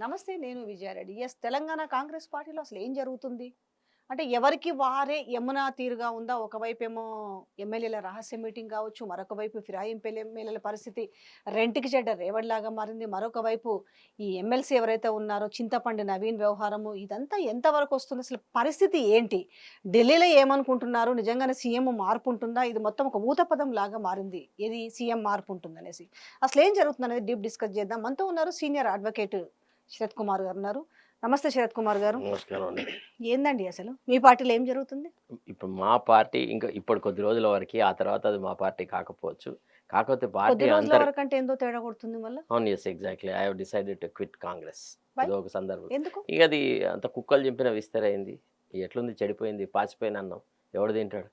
నమస్తే. నేను విజయారెడ్డి. తెలంగాణ కాంగ్రెస్ పార్టీలో అసలు ఏం జరుగుతుంది? అంటే ఎవరికి వారే యమునా తీరుగా ఉందా? ఒకవైపేమో ఎమ్మెల్యేల రహస్య మీటింగ్ కావచ్చు. మరొక వైపు ఫిరాయింపు ఎమ్మెల్యేల పరిస్థితి రెంటికి చెడ్డ రేవడిలాగా మారింది. మరొక వైపు ఈ ఎమ్మెల్సీ ఎవరైతే ఉన్నారో చింతపండు నవీన్ వ్యవహారము ఇదంతా ఎంతవరకు వస్తుంది? అసలు పరిస్థితి ఏంటి? ఢిల్లీలో ఏమనుకుంటున్నారు? నిజంగానే సీఎం మార్పు ఉంటుందా? ఇది మొత్తం ఒక ఊతపదం లాగా మారింది. ఏది సీఎం మార్పు ఉంటుందనేసి. అసలు ఏం జరుగుతుందనేది డీప్ డిస్కస్ చేద్దాం. మనతో ఉన్నారు సీనియర్ అడ్వకేట్ శరత్ కుమార్ గారు ఉన్నారు. నమస్తే శరత్ కుమార్ గారు. నమస్కారం అండి. ఏందండి అసలు మీ పార్టీలో ఏం జరుగుతుంది? ఇప్పుడు మా పార్టీ ఇంకా ఇప్పుడు కొద్ది రోజుల వరకు, ఆ తర్వాత అది మా పార్టీ కాకపోవచ్చు. కాకపోతే కొద్ది పార్టీ రోజుల వరకు అంటే ఏందో తేడా కొడుతుంది మళ్ళీ. అవును, yes, exactly. I have decided to quit Congress. Why? అది ఒక సందర్భం. ఎందుకు? ఇక అది అంత కుక్కలు చింపిన విస్తరైంది. ఎట్లుంది, చెడిపోయింది, పాచిపోయిన అన్నం ఎవడు తింటాడు?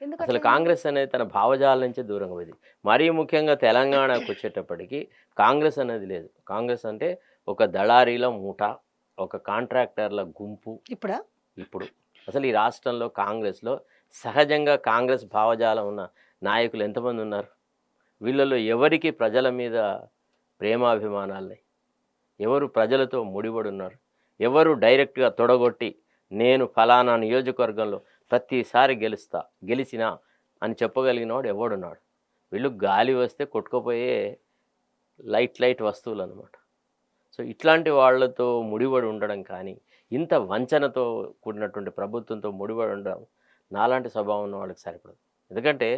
ఎందుకు అసలు అట్లా? కాంగ్రెస్ అనేది తన భావజాల నుంచి దూరంగా పోయింది. మరీ ముఖ్యంగా తెలంగాణకు వచ్చేటప్పటికి కాంగ్రెస్ అనేది లేదు. కాంగ్రెస్ అంటే ఒక దళారీల మూట, ఒక కాంట్రాక్టర్ల గుంపు. ఇప్పుడా? ఇప్పుడు అసలు ఈ రాష్ట్రంలో కాంగ్రెస్లో సహజంగా కాంగ్రెస్ భావజాలం ఉన్న నాయకులు ఎంతమంది ఉన్నారు? వీళ్ళలో ఎవరికి ప్రజల మీద ప్రేమాభిమానాలున్నాయి? ఎవరు ప్రజలతో ముడిపడి ఉన్నారు? ఎవరు డైరెక్ట్గా తొడగొట్టి నేను ఫలానా నియోజకవర్గంలో ప్రతిసారి గెలిచినా అని చెప్పగలిగిన వాడు ఎవడున్నాడు? వీళ్ళు గాలి వస్తే కొట్టుకుపోయే లైట్ వస్తువులు అనమాట. సో ఇట్లాంటి వాళ్ళతో ముడిపడి ఉండడం కానీ, ఇంత వంచనతో కూడినటువంటి ప్రభుత్వంతో ముడిపడి ఉండడం నాలాంటి స్వభావం ఉన్న వాళ్ళకి సరిపడదు. ఎందుకంటే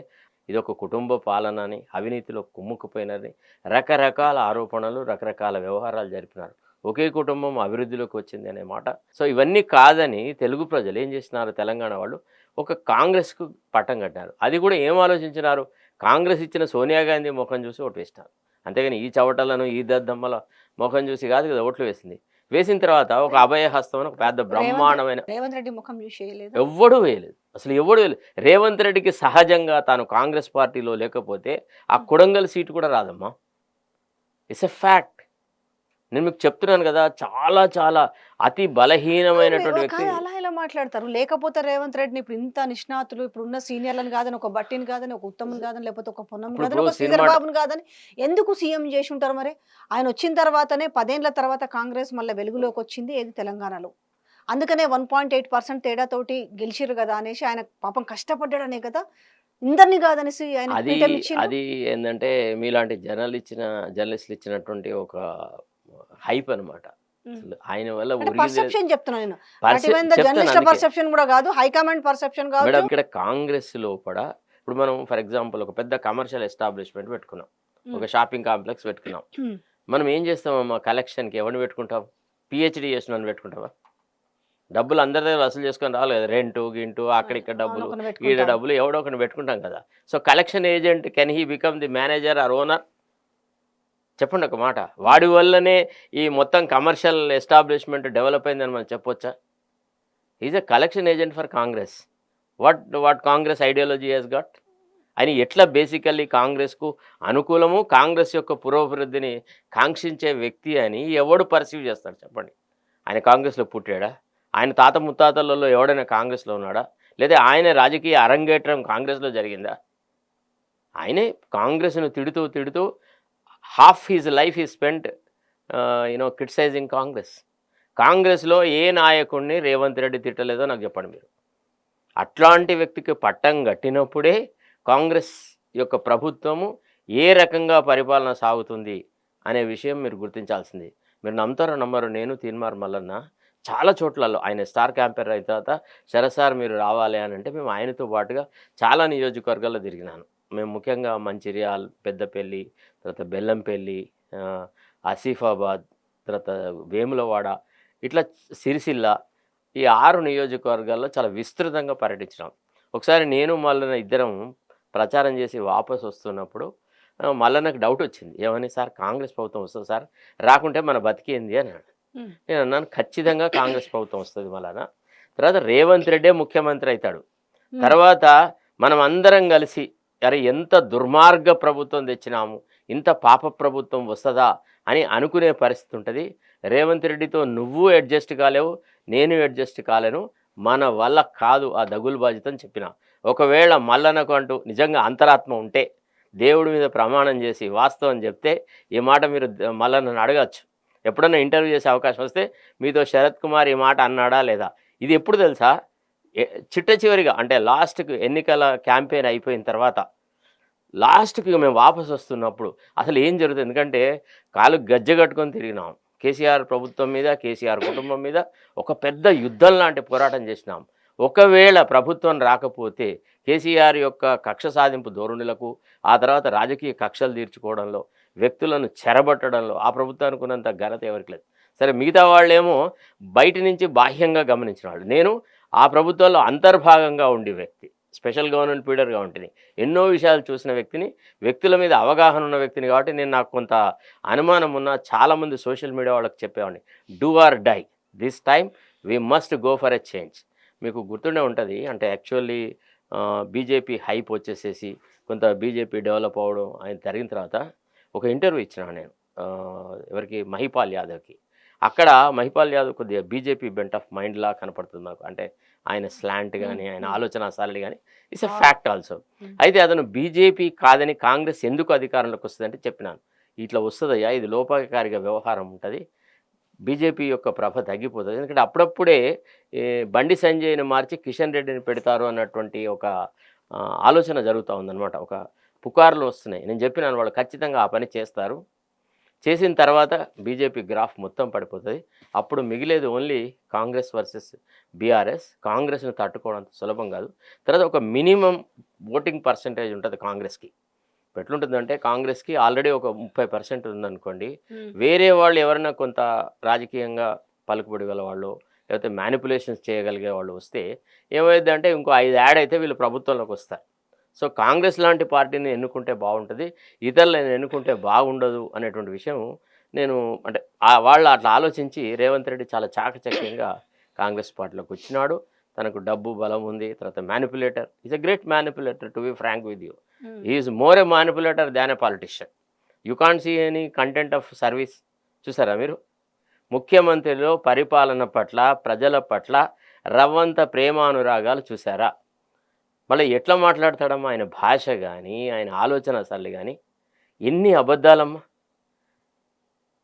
ఇది ఒక కుటుంబ పాలన అని, అవినీతిలో కుమ్ముకుపోయినని, రకరకాల ఆరోపణలు, రకరకాల వ్యవహారాలు జరిపినారు. ఒకే కుటుంబం అభివృద్ధిలోకి వచ్చింది అనే మాట. సో ఇవన్నీ కాదని తెలుగు ప్రజలు ఏం చేసినారు? తెలంగాణ వాళ్ళు ఒక కాంగ్రెస్కు పట్టం కట్టినారు. అది కూడా ఏం ఆలోచించినారు? కాంగ్రెస్ ఇచ్చిన సోనియా గాంధీ ముఖం చూసి ఓటు వేసినారు. అంతేగాని ఈ చవటలను, ఈ దద్దమ్మల ముఖం చూసి కాదు కదా ఓట్లు వేసింది. వేసిన తర్వాత ఒక అభయహస్తం అని ఒక పెద్ద బ్రహ్మాండమైన రేవంత్ రెడ్డి ముఖం చూసి చేయలేదు. ఎవ్వడూ వేయలేదు. అసలు ఎవడు వేయలేదు. రేవంత్ రెడ్డికి సహజంగా తాను కాంగ్రెస్ పార్టీలో లేకపోతే ఆ కొడంగల్ సీటు కూడా రాదమ్మా. It's a fact. నేను మీకు చెప్తున్నాను కదా, చాలా చాలా అతి బలహీనమైనటువంటి వ్యక్తి. అలా ఎలా మాట్లాడతారు? లేకపోతే రేవంత్ రెడ్డిని ఇప్పుడు ఇంత నిష్ణాతులు, ఇప్పుడు ఉన్న సీనియర్లను కాదని, ఒక బట్టిని కాదని, ఒక ఉత్తమం కాదని, లేకపోతే ఒక పొన్నం కాదని, ఒక శ్రీధర్ బాబుని కాదని ఎందుకు సీఎం చేసి ఉంటారు? మరి ఆయన వచ్చిన తర్వాతనే 10 ఏళ్ల తర్వాత కాంగ్రెస్ మళ్ళీ వెలుగులోకి వచ్చింది ఏది తెలంగాణలో. అందుకనే 1.8% తేడాతోటి గెలిచిరు కదా అనేసి ఆయన పాపం కష్టపడ్డాడనే కదా, ఇందరినీ కాదనేసి ఆయన అది పీఠం ఇచ్చిండు. అది ఏంటంటే మీలాంటి జర్నలిస్టులు ఇచ్చినటువంటి ఒక హైప్ అనమాట. ఆయన వల్ల పర్సెప్షన్ చెప్తున్నా నేను. జర్నలిస్ట్ పర్సెప్షన్ కూడా కాదు, హైకమాండ్ పర్సెప్షన్ కాదు. మేడం, ఇక్కడ కాంగ్రెస్ లోపల ఇప్పుడు మనం ఫర్ ఎగ్జాంపుల్ ఒక పెద్ద కమర్షియల్ ఎస్టాబ్లిష్మెంట్ పెట్టుకున్నాం, ఒక షాపింగ్ కాంప్లెక్స్ పెట్టుకున్నాం. మనం ఏం చేస్తామమ్మా? కలెక్షన్కి ఎవరిని పెట్టుకుంటాం? పిహెచ్డి చేసిన పెట్టుకుంటావా? డబ్బులు అందరి దగ్గర వసూలు చేసుకొని రావాలి కదా. రెంటు గింటు అక్కడ ఇక్కడ డబ్బులు, ఈడ డబ్బులు ఎవడో ఒకరిని పెట్టుకుంటాం కదా. So collection agent, can he become the manager or owner? చెప్పండి ఒక మాట. వాడి వల్లనే ఈ మొత్తం కమర్షియల్ ఎస్టాబ్లిష్మెంట్ డెవలప్ అయిందని మనం చెప్పొచ్చా? Is a collection agent for Congress. What Congress ideology has got? అని ఎట్లా బేసికల్లీ కాంగ్రెస్కు అనుకూలము, కాంగ్రెస్ యొక్క పురోభివృద్ధిని కాంక్షించే వ్యక్తి అని ఎవడు పర్సీవ్ చేస్తాడు చెప్పండి? ఆయన కాంగ్రెస్లో పుట్టాడా? ఆయన తాత ముత్తాతలలో ఎవడైనా కాంగ్రెస్లో ఉన్నాడా? లేదా ఆయన రాజకీయ అరంగేట్రం కాంగ్రెస్లో జరిగిందా? ఆయనే కాంగ్రెస్ను తిడుతూ హాఫ్ హిజ్ లైఫ్ ఈ స్పెంట్ క్రిటిసైజింగ్ కాంగ్రెస్. కాంగ్రెస్లో ఏ నాయకుడిని రేవంత్ రెడ్డి తిట్టలేదో నాకు చెప్పండి మీరు. అట్లాంటి వ్యక్తికి పట్టం కట్టినప్పుడే కాంగ్రెస్ యొక్క ప్రభుత్వము ఏ రకంగా పరిపాలన సాగుతుంది అనే విషయం మీరు గుర్తించాల్సింది. మీరు నమ్ముతారో నమ్మరు, నేను తీన్మార్ మల్లన్న చాలా చోట్లలో ఆయన స్టార్ క్యాంపెయినర్ అయిన తర్వాత సరసారి మీరు రావాలి అని అంటే మేము ఆయనతో పాటుగా చాలా నియోజకవర్గాల్లో తిరిగినాను. మేము ముఖ్యంగా మంచిర్యాల్, పెద్దపల్లి, తర్వాత బెల్లంపల్లి, ఆసిఫాబాద్, తర్వాత వేములవాడ, ఇట్లా సిరిసిల్ల, ఈ 6 నియోజకవర్గాల్లో చాలా విస్తృతంగా పర్యటించినాం. ఒకసారి నేను మల్లన్న ఇద్దరం ప్రచారం చేసి వాపసు వస్తున్నప్పుడు మల్లన్నకు డౌట్ వచ్చింది. ఏమని? సార్ కాంగ్రెస్ ప్రభుత్వం వస్తుంది సార్, రాకుంటే మన బతికేంది అన్నాడు. నేను అన్నాను ఖచ్చితంగా కాంగ్రెస్ ప్రభుత్వం వస్తుంది మల్లన్న. తర్వాత రేవంత్ రెడ్డే ముఖ్యమంత్రి అవుతాడు. తర్వాత మనం అందరం కలిసి అరే ఎంత దుర్మార్గ ప్రభుత్వం తెచ్చినాము, ఇంత పాప ప్రభుత్వం వస్తుందా అని అనుకునే పరిస్థితి ఉంటుంది. రేవంత్ రెడ్డితో నువ్వు అడ్జస్ట్ కాలేవు, నేను అడ్జస్ట్ కాలేను, మన వల్ల కాదు ఆ దగులుబాజిత అని చెప్పిన. ఒకవేళ మల్లన్నకు అంటూ నిజంగా అంతరాత్మ ఉంటే దేవుడి మీద ప్రమాణం చేసి వాస్తవం చెప్తే ఈ మాట మీరు మల్లన్నను అడగచ్చు. ఎప్పుడన్నా ఇంటర్వ్యూ చేసే అవకాశం వస్తే మీతో శరత్ కుమార్ ఈ మాట అన్నాడా లేదా? ఇది ఎప్పుడు తెలుసా? చిట్ట చివరిగా అంటే లాస్ట్‌కి ఎన్నికల క్యాంపెయిన్ అయిపోయిన తర్వాత లాస్ట్‌కి మేము వాపస్ వస్తున్నప్పుడు అసలు ఏం జరుగుతుంది? ఎందుకంటే కాలు గజ్జె కట్టుకొని తిరిగినాం. కేసీఆర్ ప్రభుత్వం మీద, కేసీఆర్ కుటుంబం మీద ఒక పెద్ద యుద్ధం లాంటి పోరాటం చేసినాం. ఒకవేళ ప్రభుత్వం రాకపోతే కేసీఆర్ యొక్క కక్ష సాధింపు ధోరణులకు, ఆ తర్వాత రాజకీయ కక్షలు తీర్చుకోవడంలో, వ్యక్తులను చెరబట్టడంలో ఆ ప్రభుత్వానికి ఉన్నంత ఘనత ఎవరికి లేదు. సరే మిగతా వాళ్ళేమో బయటి నుంచి బాహ్యంగా గమనించిన వాళ్ళు. నేను ఆ ప్రభుత్వంలో అంతర్భాగంగా ఉండే వ్యక్తి. స్పెషల్ గవర్నమెంట్ లీడర్గా ఉంటుంది. ఎన్నో విషయాలు చూసిన వ్యక్తిని, వ్యక్తుల మీద అవగాహన ఉన్న వ్యక్తిని కాబట్టి నాకు కొంత అనుమానం ఉన్న చాలామంది సోషల్ మీడియా వాళ్ళకి చెప్పేవాడిని, do or die, this time we must go for a change. మీకు గుర్తుండే ఉంటుంది, అంటే యాక్చువల్లీ బీజేపీ హైప్ వచ్చేసేసి కొంత బీజేపీ డెవలప్ అవ్వడం ఆయన జరిగిన తర్వాత ఒక ఇంటర్వ్యూ ఇచ్చిన నేను ఎవరికి, మహిపాల్ యాదవ్కి. అక్కడ మహిపాల్ యాదవ్ కొద్దిగా బీజేపీ బెంట్ ఆఫ్ మైండ్లా కనపడుతుంది నాకు. అంటే ఆయన స్లాంట్ కానీ, ఆయన ఆలోచన సరళి కానీ ఇట్స్ ఎ ఫ్యాక్ట్ ఆల్సో. అయితే అతను బీజేపీ కాదని కాంగ్రెస్ ఎందుకు అధికారంలోకి వస్తుందంటే చెప్పినాను, ఇట్లా వస్తుందయ్యా, ఇది లోపకారిక వ్యవహారం ఉంటుంది, బీజేపీ యొక్క ప్రభ తగ్గిపోతుంది. ఎందుకంటే అప్పుడప్పుడే బండి సంజయ్ని మార్చి కిషన్ రెడ్డిని పెడతారు అన్నటువంటి ఒక ఆలోచన జరుగుతూ ఉందన్నమాట. ఒక పుకార్లు వస్తున్నాయి. నేను చెప్పినాను వాళ్ళు ఖచ్చితంగా ఆ పని చేస్తారు. చేసిన తర్వాత బీజేపీ గ్రాఫ్ మొత్తం పడిపోతుంది. అప్పుడు మిగిలేది ఓన్లీ కాంగ్రెస్ వర్సెస్ బీఆర్ఎస్. కాంగ్రెస్ని తట్టుకోవడం సులభం కాదు. తర్వాత ఒక మినిమం ఓటింగ్ పర్సంటేజ్ ఉంటుంది కాంగ్రెస్కి. ఎట్లుంటుందంటే కాంగ్రెస్కి ఆల్రెడీ ఒక 30% ఉందనుకోండి, వేరే వాళ్ళు ఎవరైనా కొంత రాజకీయంగా పలుకుబడి గల వాళ్ళు, లేకపోతే మ్యానిపులేషన్స్ చేయగలిగే వాళ్ళు వస్తే ఏమైందంటే ఇంకో 5 యాడ్ అయితే వీళ్ళు ప్రభుత్వంలోకి వస్తారు. సో కాంగ్రెస్ లాంటి పార్టీని ఎన్నుకుంటే బాగుంటుంది, ఇతరులను ఎన్నుకుంటే బాగుండదు అనేటువంటి విషయం నేను అంటే వాళ్ళు అట్లా ఆలోచించి రేవంత్ రెడ్డి చాలా చాకచక్యంగా కాంగ్రెస్ పార్టీలోకి వచ్చినాడు. తనకు డబ్బు బలం ఉంది. తర్వాత manipulator, is a great manipulator to be frank with you. He is more a manipulator than a politician. You can't see any content of service. చూసారా మీరు? ముఖ్యమంత్రిలో పరిపాలన పట్ల, ప్రజల పట్ల రవ్వంత ప్రేమానురాగాలు చూసారా? మళ్ళీ ఎట్లా మాట్లాడతాడమ్మా, ఆయన భాష కానీ, ఆయన ఆలోచన సరళి కానీ ఎన్ని అబద్ధాలమ్మా.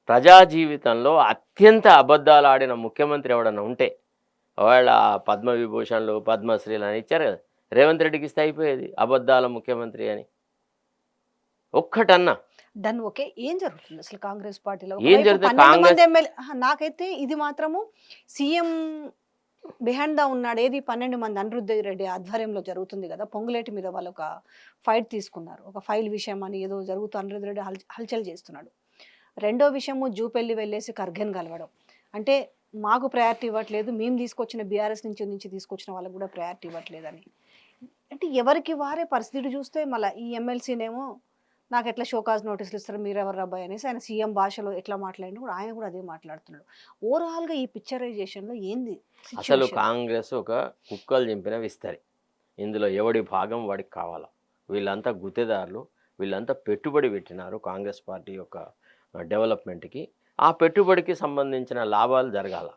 ప్రజా జీవితంలో అత్యంత అబద్ధాలు ఆడిన ముఖ్యమంత్రి ఎవడన్నా ఉంటే వాళ్ళ పద్మవిభూషణలు, పద్మశ్రీలు అని ఇచ్చారు కదా, రేవంత్ రెడ్డికి ఇస్తే అయిపోయేది అబద్ధాల ముఖ్యమంత్రి అని. ఒక్కటన్నా దాన్ని ఓకే. ఏం జరుగుతుంది అసలు కాంగ్రెస్ పార్టీలో? ఏం జరుగుతుంది? నాకైతే ఇది మాత్రము సీఎం బిహైండ్ దా ఉన్నాడు. ఏది 12 మంది అనిరుద్ధ రెడ్డి ఆధ్వర్యంలో జరుగుతుంది కదా, పొంగులేటి మీద వాళ్ళు ఒక ఫైట్ తీసుకున్నారు. ఒక ఫైల్ విషయం అని ఏదో జరుగుతూ అనిరుద్ధ రెడ్డి హల్చల్ చేస్తున్నాడు. రెండో విషయము జూపెల్లి వెళ్ళేసి ఖర్గేని కలవడం. అంటే మాకు ప్రయారిటీ ఇవ్వట్లేదు, మేము తీసుకొచ్చిన బీఆర్ఎస్ నుంచి తీసుకొచ్చిన వాళ్ళకు కూడా ప్రయారిటీ ఇవ్వట్లేదని. అంటే ఎవరికి వారే పరిస్థితి చూస్తే మళ్ళీ ఈ ఎమ్మెల్సీనేమో నాకు ఎట్లా షోకాజ్ నోటీసులు ఇస్తారు, మీరు ఎవరు అబ్బాయి అనేసి ఆయన సీఎం భాషలో ఎట్లా మాట్లాడినా కూడా ఆయన కూడా అదే మాట్లాడుతున్నాడు. ఓవరాల్గా ఈ పిక్చరైజేషన్లో ఏంది అసలు? కాంగ్రెస్ ఒక కుక్కలు చింపిన విస్తరి. ఇందులో ఎవడి భాగం వాడికి కావాలా? వీళ్ళంతా గుత్తేదారులు, వీళ్ళంతా పెట్టుబడి పెట్టినారు కాంగ్రెస్ పార్టీ యొక్క డెవలప్మెంట్కి. ఆ పెట్టుబడికి సంబంధించిన లాభాలు జరగాల.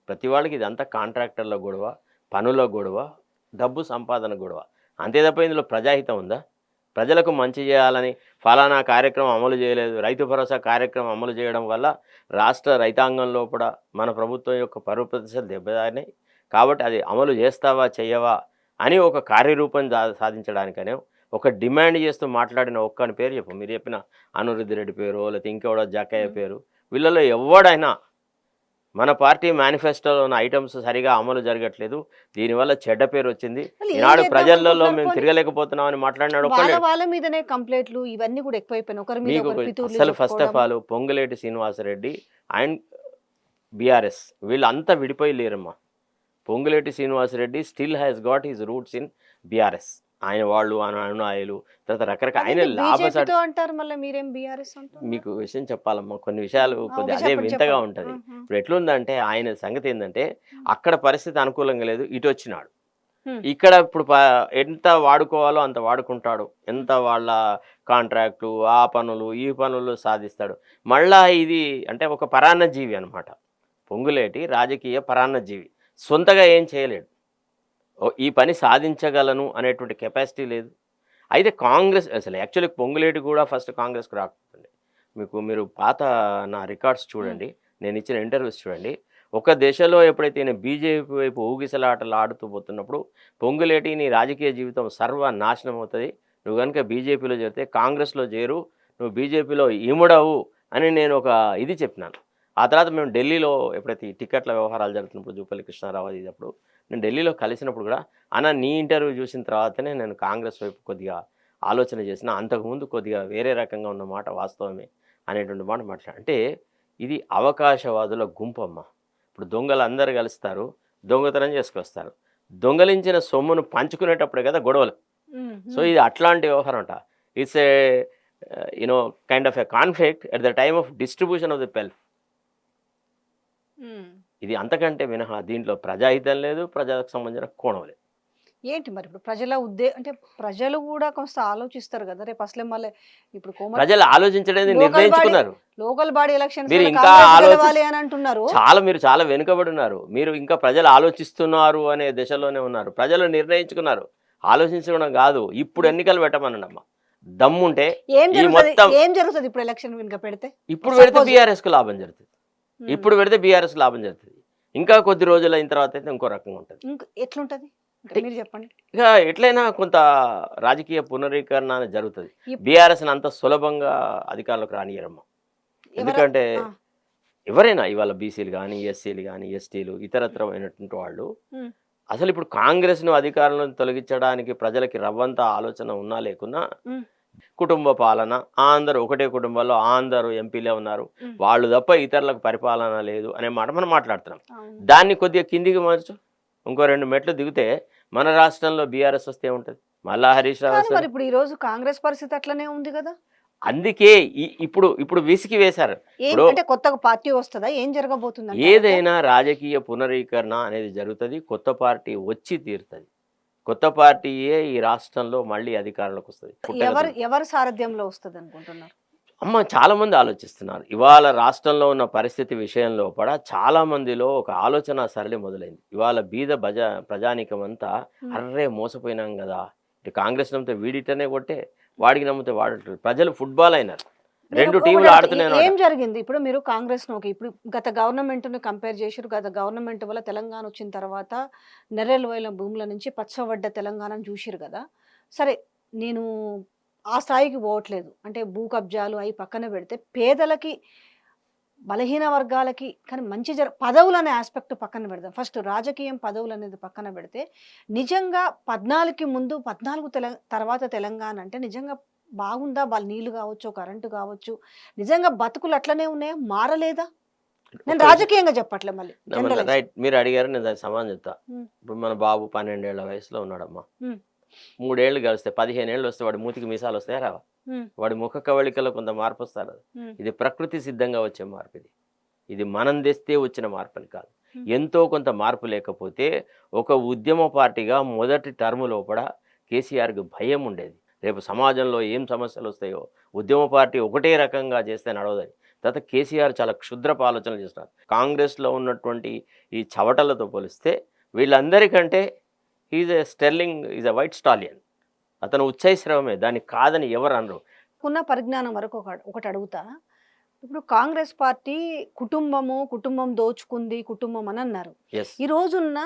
ప్రతి వాళ్ళకి ఇదంతా కాంట్రాక్టర్ల గొడవ, పనుల గొడవ, డబ్బు సంపాదన గొడవ. అంతే తప్ప ఇందులో ప్రజాహితం ఉందా? ప్రజలకు మంచి చేయాలని ఫలానా కార్యక్రమం అమలు చేయలేదు, రైతు భరోసా కార్యక్రమం అమలు చేయడం వల్ల రాష్ట్ర రైతాంగంలో కూడా మన ప్రభుత్వం యొక్క పరువు ప్రతిష్టలు దెబ్బతారినాయి కాబట్టి అది అమలు చేస్తావా చెయ్యవా అని ఒక కార్యరూపం సాధించడానికనే ఒక డిమాండ్ చేస్తూ మాట్లాడిన ఒక్కని పేరు చెప్పు. మీరు చెప్పిన అనిరుద్ధ్ రెడ్డి పేరు, లేకపోతే ఇంకెవడో జక్కయ్య పేరు, వీళ్ళలో ఎవడైనా మన పార్టీ మేనిఫెస్టోలో ఉన్న ఐటమ్స్ సరిగా అమలు జరగట్లేదు, దీనివల్ల చెడ్డ పేరు వచ్చింది, ఈనాడు ప్రజలలో మేము తిరగలేకపోతున్నాం అని మాట్లాడినాడు. వాళ్ళ మీదనే కంప్లైంట్లు ఇవన్నీ కూడా ఎక్కువైపోయినాయి. ఒకరి మీద ఒకరు పితూర్లు అసలు first of all Ponguleti Srinivasa Reddy and BRS వీళ్ళంతా విడిపోయి లేరమ్మా. Ponguleti Srinivasa Reddy still has got his roots in BRS. ఆయన వాళ్ళు అనునాయులు, తర్వాత రకరకాల ఆయన లాభసాటి అంటారు. మళ్ళీ మీరేం బీఆర్ఎస్ అంటారు? మీకు విషయం చెప్పాలమ్మా, కొన్ని విషయాలు కొద్దిగా అదే వింతగా ఉంటుంది. ఇప్పుడు ఎట్లుందంటే ఆయన సంగతి ఏంటంటే అక్కడ పరిస్థితి అనుకూలంగా లేదు, ఇటు వచ్చినాడు. ఇక్కడ ఇప్పుడు ఎంత వాడుకోవాలో అంత వాడుకుంటాడు, ఎంత వాళ్ళ కాంట్రాక్టు, ఆ పనులు ఈ పనులు సాధిస్తాడు. మళ్ళా ఇది అంటే ఒక పరాన్నజీవి అనమాట. పొంగులేటి రాజకీయ పరాన్నజీవి, సొంతగా ఏం చేయలేడు. ఈ పని సాధించగలను అనేటువంటి కెపాసిటీ లేదు. అయితే కాంగ్రెస్ అసలు యాక్చువల్లీ పొంగులేటి కూడా ఫస్ట్ కాంగ్రెస్కి రాకపోతుంది. మీరు పాత నా రికార్డ్స్ చూడండి, నేను ఇచ్చిన ఇంటర్వ్యూస్ చూడండి. ఒక దశలో ఎప్పుడైతే ఈయన బీజేపీ వైపు ఊగిసలాటలు ఆడుతూ పోతున్నప్పుడు పొంగులేటి నీ రాజకీయ జీవితం సర్వనాశనం అవుతుంది, నువ్వు కనుక బీజేపీలో చేరితే కాంగ్రెస్లో చేరు, నువ్వు బీజేపీలో ఇముడవు అని నేను ఒక ఇది చెప్పినాను. ఆ తర్వాత మేము ఢిల్లీలో ఎప్పుడైతే ఈ టికెట్ల వ్యవహారాలు జరుగుతున్నప్పుడు జూపల్లి కృష్ణారావు అది అప్పుడు నేను ఢిల్లీలో కలిసినప్పుడు కూడా అన్న నీ ఇంటర్వ్యూ చూసిన తర్వాతనే నేను కాంగ్రెస్ వైపు కొద్దిగా ఆలోచన చేసిన, అంతకుముందు కొద్దిగా వేరే రకంగా ఉన్న మాట వాస్తవమే అనేటువంటి మాట మాట్లాడు. అంటే ఇది అవకాశవాదుల గుంపమ్మ. ఇప్పుడు దొంగలు అందరు కలుస్తారు, దొంగతనం చేసుకొస్తారు, దొంగలించిన సొమ్మును పంచుకునేటప్పుడే కదా గొడవలు. సో ఇది అట్లాంటి వ్యవహారం అంట. It's a kind of a conflict at the time of distribution of the wealth. ఇది అంతకంటే మినహా దీంట్లో ప్రజాహితం లేదు, ప్రజలకు సంబంధించిన కోణం లేదు. ఏంటి మరి ఇప్పుడు ప్రజల అంటే ప్రజలు కూడా కొంత ఆలోచిస్తారు కదా, రేపు అసలే మళ్ళీ ఇప్పుడు ప్రజలు ఆలోచించడానికి నిర్ణయించుకున్నారు. లోకల్ బాడీ ఎలక్షన్స్ మీరు ఇంకా అని అంటున్నారు. మీరు చాలా వెనుకబడి ఉన్నారు. మీరు ఇంకా ప్రజలు ఆలోచిస్తున్నారు అనే దశలోనే ఉన్నారు. ప్రజలు నిర్ణయించుకున్నారు, ఆలోచించడం కాదు. ఇప్పుడు ఎన్నికలు పెట్టమన్నమ్మా దమ్ముంటే. ఏం జరుగుతుంది ఇప్పుడు ఎలక్షన్ ఇంకా పెడితే? ఇప్పుడు పెడితే బీఆర్ఎస్ కు లాభం జరుగుతుంది. ఇప్పుడు పెడితే బీఆర్ఎస్ లాభం జరుగుతుంది. ఇంకా కొద్ది రోజులు అయిన తర్వాత అయితే ఇంకో రకంగా ఉంటుంది. ఎట్లుంటది మీరు చెప్పండి. ఇక ఎట్లయినా కొంత రాజకీయ పునరీకరణ జరుగుతుంది. బీఆర్ఎస్ అంత సులభంగా అధికారంలోకి రానియరమ్మా. ఎందుకంటే ఎవరైనా ఇవాళ బీసీలు కానీ, ఎస్సీలు కానీ, ఎస్టీలు, ఇతరత్రమైనటువంటి వాళ్ళు అసలు ఇప్పుడు కాంగ్రెస్ను అధికారంలో తొలగించడానికి ప్రజలకి రవ్వంత ఆలోచన ఉన్నా లేకున్నా కుటుంబ పాలన, అందరూ ఒకటే కుటుంబంలో అందరూ ఎంపీలే ఉన్నారు, వాళ్ళు తప్ప ఇతరులకు పరిపాలన లేదు అనే మాట మనం మాట్లాడుతున్నాం. దాన్ని కొద్దిగా కిందికి మార్చు, ఇంకో 2 మెట్లు దిగితే మన రాష్ట్రంలో బీఆర్ఎస్ వస్తే ఉంటుంది, మళ్ళా హరీష్ రావు. ఇప్పుడు ఈ రోజు కాంగ్రెస్ పరిస్థితి అట్లనే ఉంది కదా. అందుకే ఇప్పుడు విసికి వేశారు. కొత్తగా పార్టీ వస్తుందా, ఏం జరగబోతుంది? ఏదైనా రాజకీయ పునరీకరణ అనేది జరుగుతుంది, కొత్త పార్టీ వచ్చి తీరుతుంది. కొత్త పార్టీయే ఈ రాష్ట్రంలో మళ్ళీ అధికారంలోకి వస్తుంది. ఎవరి సారథ్యంలో వస్తుంది అనుకుంటున్నారు? చాలా మంది ఆలోచిస్తున్నారు. ఇవాళ రాష్ట్రంలో ఉన్న పరిస్థితి విషయంలో కూడా చాలా మందిలో ఒక ఆలోచన సరళి మొదలైంది. ఇవాళ బీద ప్రజానీకం అంతా అర్రే మోసపోయినాం కదా, ఇటు కాంగ్రెస్ నమ్మితే వీడిటనే కొట్టే, వాడికి నమ్మితే వాడట్లేదు. ప్రజలు ఫుట్బాల్ అయినారు, 2 టీంలు ఆడుతున్నాయి. ఏం జరిగింది ఇప్పుడు? మీరు కాంగ్రెస్ ఇప్పుడు గత గవర్నమెంట్ ను కంపేర్ చేసారు. గత గవర్నమెంట్ వల్ల తెలంగాణ వచ్చిన తర్వాత నెర్రెలవైల భూముల నుంచి పచ్చబడ్డ తెలంగాణను చూసిరు కదా. సరే, నేను ఆ స్థాయికి పోవట్లేదు, అంటే భూ కబ్జాలు అవి పక్కన పెడితే పేదలకి, బలహీన వర్గాలకి కానీ మంచి పదవులు అనే ఆస్పెక్ట్ పక్కన పెడదాం. ఫస్ట్ రాజకీయం పదవులు అనేది పక్కన పెడితే నిజంగా 14కి ముందు 14 తర్వాత తెలంగాణ అంటే నిజంగా బాగుందా? వాళ్ళ నీళ్లు కావచ్చు, కరెంటు కావచ్చు, నిజంగా బతుకులు అట్లనే ఉన్నాయా, మారలేదా? నేను రాజకీయంగా చెప్పట్లే, మళ్ళీ రైట్. మీరు అడిగారు, నేను దానికి సమాధానం చెప్తా. ఇప్పుడు మన బాబు 12 ఏళ్ల వయసులో ఉన్నాడమ్మా. 3 ఏళ్ళు కలిస్తే 15 ఏళ్ళు వస్తే వాడి మూతికి మీసాలు వస్తాయా రావా? వాడి ముఖ కవళికలో కొంత మార్పు వస్తారు. ఇది ప్రకృతి సిద్ధంగా వచ్చే మార్పు. ఇది మనం తెస్తే వచ్చిన మార్పు అని కాదు. ఎంతో కొంత మార్పు లేకపోతే ఒక ఉద్యమ పార్టీగా మొదటి టర్మ్ లోపల కేసీఆర్కి భయం ఉండేది. రేపు సమాజంలో ఏం సమస్యలు వస్తాయో ఉద్యమ పార్టీ ఒకటే రకంగా చేస్తే నడవదని. తర్వాత కేసీఆర్ చాలా క్షుద్రపు ఆలోచనలు చేస్తున్నారు. కాంగ్రెస్లో ఉన్నటువంటి ఈ చవటలతో పోలిస్తే వీళ్ళందరికంటే ఈజ్ ఎ వైట్ స్టాలియన్. అతను ఉచ్చైశ్రవమే, దాన్ని కాదని ఎవరు అనరు. ఉన్న పరిజ్ఞానం వరకు ఒకటి అడుగుతా. ఇప్పుడు కాంగ్రెస్ పార్టీ కుటుంబం దోచుకుంది, కుటుంబం అని అన్నారు. ఈ రోజున్న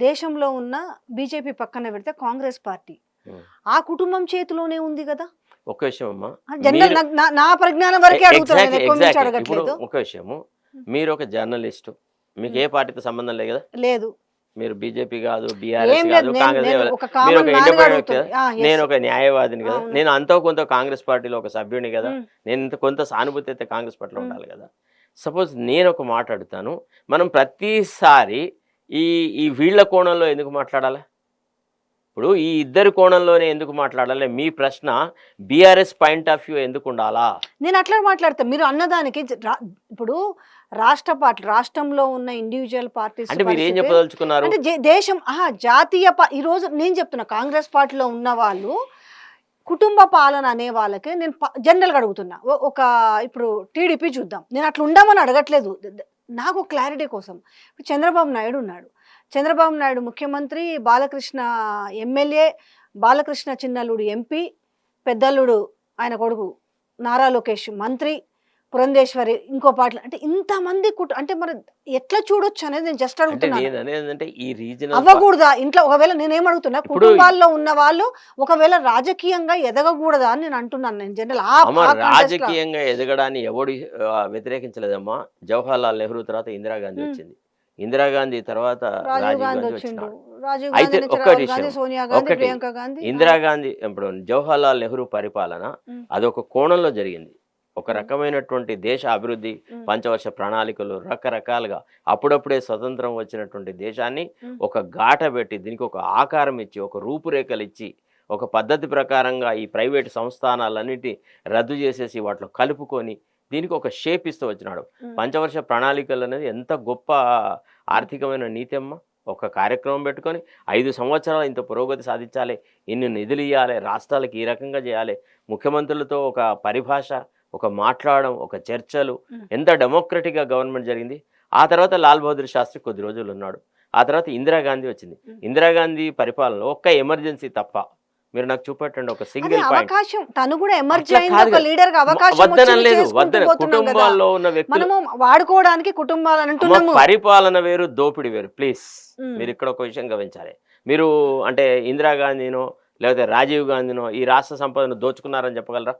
దేశంలో ఉన్న బీజేపీ పక్కన పెడితే కాంగ్రెస్ పార్టీ ఆ కుటుంబం చేతిలోనే ఉంది కదా. ఒక విషయం అమ్మా, నా పరిజ్ఞానం వరకే అడుగుతాను. ఒక విషయము, మీరు ఒక జర్నలిస్టు, మీకు ఏ పార్టీతో సంబంధం లేదు కదా. లేదు, మీరు బీజేపీ కాదు, బీఆర్ఎస్ కాదు, కాంగ్రెస్, మీరు ఒక ఇండిపెండెంట్ కదా, నేను ఒక న్యాయవాదిని కదా, నేను అంతో కొంత కాంగ్రెస్ పార్టీలో ఒక సభ్యుని కదా, నేను ఇంత కొంత సానుభూతి అయితే కాంగ్రెస్ పార్టీలో ఉండాలి కదా. సపోజ్ నేను ఒక మాట్లాడుతాను, మనం ప్రతిసారి ఈ వీళ్ళ కోణంలో ఎందుకు మాట్లాడాలి? ఇప్పుడు ఈ ఇద్దరు కోణంలోనే ఎందుకు మాట్లాడాలి? మీ ప్రశ్న బీఆర్ఎస్ పాయింట్ ఆఫ్ వ్యూ ఎందుకు ఉండాలా? నేను అట్లా మాట్లాడతాను. మీరు అన్నదానికి ఇప్పుడు రాష్ట్రంలో ఉన్న ఇండివిజువల్ పార్టీస్ అంటే మీరు ఏం చెప్పదలుచుకున్నారు? అంటే దేశం జాతీయ ఈ రోజు నేను చెప్తున్నా, కాంగ్రెస్ పార్టీలో ఉన్న వాళ్ళు కుటుంబ పాలన అనే వాళ్ళకి నేను జనరల్గా అడుగుతున్నా. ఇప్పుడు టీడీపీ చూద్దాం, నేను అట్లా ఉండమని అడగట్లేదు, నాకు క్లారిటీ కోసం. ఇప్పుడు చంద్రబాబు నాయుడు ఉన్నాడు, చంద్రబాబు నాయుడు ముఖ్యమంత్రి, బాలకృష్ణ ఎమ్మెల్యే, బాలకృష్ణ చిన్నల్లుడు ఎంపీ, పెద్దల్లుడు ఆయన కొడుకు నారా లోకేష్ మంత్రి, పురంధేశ్వరి ఇంకో పాటలు అంటే ఇంతమంది అంటే మరి ఎట్లా చూడొచ్చు అనేది నేను జస్ట్ అంటే అడుగుతున్నాను. నేను అనేది అంటే ఈ రీజనల్ అవ్వకూడదా ఇంట్లో? ఒకవేళ నేనేం అడుగుతున్నా, ఇప్పుడు కుటుంబాల్లో ఉన్న వాళ్ళు ఒకవేళ రాజకీయంగా ఎదగకూడదా అని నేను అంటున్నాను. నేను జనరల్ అమ్మ రాజకీయంగా ఎదగడాన్ని ఎవడు వ్యతిరేకించలేదమ్మా. జవహర్లాల్ నెహ్రూ తర్వాత ఇందిరాగాంధీ వచ్చింది. ఇందిరాగాంధీ తర్వాత రాజీవ్ గాంధీ గాంధీ వచ్చిండు. వచ్చినాడు. రాజీవ్ అయితే గాంధీ నుంచి ఒక్క రాహుల్ విషయం, గాంధీ, సోనియా గాంధీ, ఒకటి ప్రియాంక గాంధీ. ఇందిరాగాంధీ ఇప్పుడు జవహర్లాల్ నెహ్రూ పరిపాలన అదొక కోణంలో జరిగింది. ఒక రకమైనటువంటి దేశ అభివృద్ధి, పంచవర్ష ప్రణాళికలు, రకరకాలుగా అప్పుడప్పుడే స్వతంత్రం వచ్చినటువంటి దేశాన్ని ఒక ఘాట పెట్టి దీనికి ఒక ఆకారం ఇచ్చి, ఒక రూపురేఖలు ఇచ్చి, ఒక పద్ధతి ప్రకారంగా ఈ ప్రైవేటు సంస్థానాలన్నిటి రద్దు చేసేసి వాటిలో కలుపుకొని దీనికి ఒక షేప్ ఇస్తూ వచ్చినాడు. పంచవర్ష ప్రణాళికలు అనేది ఎంత గొప్ప ఆర్థికమైన నీతమ్మ. ఒక కార్యక్రమం పెట్టుకొని 5 సంవత్సరాలు ఇంత పురోగతి సాధించాలి, ఇన్ని నిధులు ఇవ్వాలి, రాష్ట్రాలకు ఈ రకంగా చేయాలి, ముఖ్యమంత్రులతో ఒక పరిభాష, ఒక మాట్లాడడం, ఒక చర్చలు, ఎంత డెమోక్రటిక్గా గవర్నమెంట్ జరిగింది. ఆ తర్వాత లాల్ బహదూర్ శాస్త్రి కొద్ది రోజులు ఉన్నాడు. ఆ తర్వాత ఇందిరాగాంధీ వచ్చింది. ఇందిరాగాంధీ పరిపాలనలో ఒక్క ఎమర్జెన్సీ తప్ప మీరు నాకు చూపెట్టండి ఒక సింగిల్ పాయింట్. అవకాశం తను కూడా ఎమర్జీ అయింది, ఒక లీడర్ గా అవకాశం వద్దనలేదు, వచ్చింది, వద్దన చేసుకుంటూ పోతున్నాం కదా. కుటుంబాల్లో ఉన్న వ్యక్తులు మనము వాడుకోవడానికి కుటుంబాలు అంటున్నాము. పరిపాలన వేరు, దోపిడి వేరు. ప్లీజ్ మీరు ఇక్కడ ఒక విషయం గమనించాలి. మీరు అంటే ఇందిరాగాంధీనో లేకపోతే రాజీవ్ గాంధీనో ఈ రాష్ట్ర సంపదను దోచుకున్నారని చెప్పగలరా?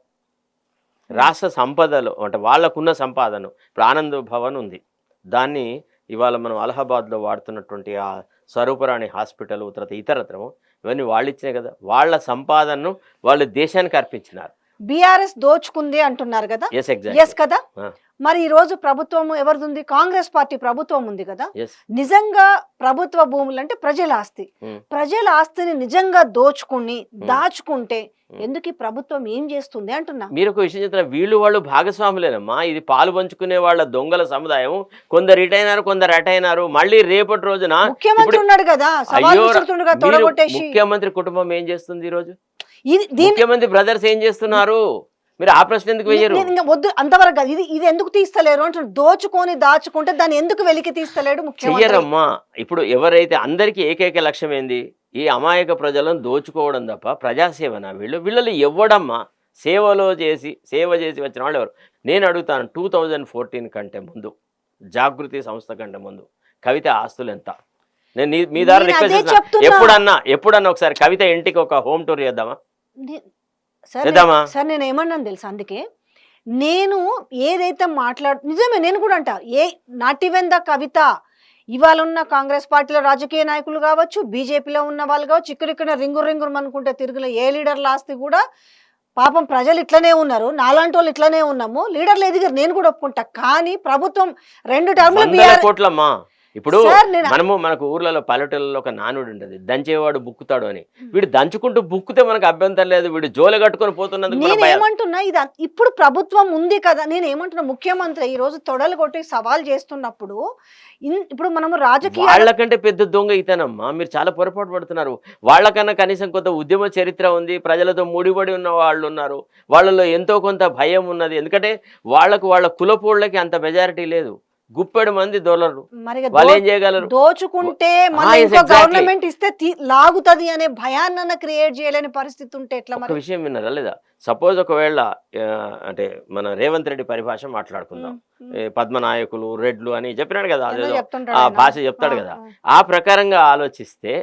రాష్ట్ర సంపదలో అంటే వాళ్ళకున్న సంపాదన, ఇప్పుడు ఆనంద్ భవన్ ఉంది, దాన్ని ఇవాళ మనం అలహాబాద్లో వాడుతున్నటువంటి ఆ స్వరూపరాణి హాస్పిటల్, తర్వాత ఇతరత్రము ఇవన్నీ వాళ్ళు ఇచ్చినాయి కదా. వాళ్ళ సంపాదనను వాళ్ళు దేశానికి అర్పించినారు. బీఆర్ఎస్ దోచుకుంది అంటున్నారు కదా. ఎస్ కదా. మరి ఈ రోజు ప్రభుత్వం ఎవరిది ఉంది? కాంగ్రెస్ పార్టీ ప్రభుత్వం ఉంది కదా. నిజంగా ప్రభుత్వ భూములు అంటే ప్రజల ఆస్తి. ప్రజల ఆస్తిని నిజంగా దోచుకుని దాచుకుంటే ఎందుకు ఈ ప్రభుత్వం ఏం చేస్తుంది అంటున్నా. మీరు ఒక విషయం చెప్తున్నా, వీళ్ళు వాళ్ళు భాగస్వాములేనమ్మా. ఇది పాలు పంచుకునే వాళ్ళ దొంగల సముదాయం. కొందరు ఇటు అయినారు, కొందరు అటు అయినారు. మళ్ళీ రేపటి రోజున ముఖ్యమంత్రి ఉన్నాడు కదా, ముఖ్యమంత్రి కుటుంబం ఏం చేస్తుంది ఈ రోజు? ముఖ్యమంత్రి బ్రదర్స్ ఏం చేస్తున్నారు? మీరు ఆ ప్రశ్న ఎందుకు వేయరు? వద్దు అంతవరకు ఇది ఇది ఎందుకు తీస్తలేరు అంటున్నారు. దోచుకొని దాచుకుంటే దాన్ని ఎందుకు వెలికి తీస్తలేడు ముఖ్యమంత్రి? చెయ్యరమ్మా. ఇప్పుడు ఎవరైతే అందరికీ ఏకైక లక్ష్యం ఏంది? ఈ అమాయక ప్రజలను దోచుకోవడం తప్ప ప్రజాసేవనా? వీళ్ళు ఎవ్వడమ్మా సేవ చేసి వచ్చిన వాళ్ళు ఎవరు? నేను అడుగుతాను, 2014 కంటే ముందు, జాగృతి సంస్థ కంటే ముందు కవిత ఆస్తులు ఎంత? నేను మీ ద్వారా రిక్వెస్ట్ చేస్తున్నా, ఎప్పుడన్నా ఒకసారి కవిత ఇంటికి ఒక హోమ్ టూర్ చేద్దామా? సార్ నేను ఏమన్నాను తెలుసా, అందుకే నేను ఏదైతే నిజమే నేను కూడా అంటా, నాట్ ఈవెన్ ద కవిత, ఇవాళ ఉన్న కాంగ్రెస్ పార్టీలో రాజకీయ నాయకులు కావచ్చు, బీజేపీలో ఉన్న వాళ్ళు కావచ్చు, ఇక్కడ రింగురు అనుకుంటే తిరుగులే ఏ లీడర్ల ఆస్తి కూడా పాపం ప్రజలు ఇట్లనే ఉన్నారు, నాలాంటి వాళ్ళు ఇట్లనే ఉన్నాము, లీడర్లు ఎదిగారు, నేను కూడా ఒప్పుకుంటా. కానీ ప్రభుత్వం 2 కోట్లమ్మా. ఇప్పుడు మనకు ఊర్లలో పల్లెటూళ్ళలో ఒక నానుడు ఉంటుంది, దంచేవాడు బుక్కుతాడు అని. వీడు దంచుకుంటూ బుక్కితే మనకు అభ్యంతరం లేదు, వీడు జోలు కట్టుకొని పోతున్నందుకు నేనేమంటున్నా, ఇది ఇప్పుడు ప్రభుత్వం ఉంది కదా, నేను ఏమంటున్నా, ముఖ్యమంత్రి ఈ రోజు తొడలు కొట్టి సవాల్ చేస్తున్నప్పుడు ఇప్పుడు మనము రాజకీయ వాళ్ళకంటే పెద్ద దొంగ ఇతనమ్మా. మీరు చాలా పొరపాటు పడుతున్నారు. వాళ్ళకన్నా కనీసం కొంత ఉద్యమ చరిత్ర ఉంది, ప్రజలతో ముడిపడి ఉన్న వాళ్ళు ఉన్నారు, వాళ్ళలో ఎంతో కొంత భయం ఉన్నది. ఎందుకంటే వాళ్ళ కులపోళ్ళకి అంత మెజారిటీ లేదు, గుప్పెడు మంది దొరలు. వాళ్ళు ఏం చేయగలరు? దోచుకుంటే గవర్నమెంట్ ఇస్తే లాగుతుంది అనే భయాన్న క్రియేట్ చేయలేని పరిస్థితి ఉంటే ఎట్లా? ఒక విషయం విన్నారా లేదా? సపోజ్ ఒకవేళ అంటే మన రేవంత్ రెడ్డి పరిభాష మాట్లాడుకుందాం, పద్మనాయకులు, రెడ్లు అని చెప్పినాడు కదా, ఆ భాష చెప్తాడు కదా, ఆ ప్రకారంగా ఆలోచిస్తే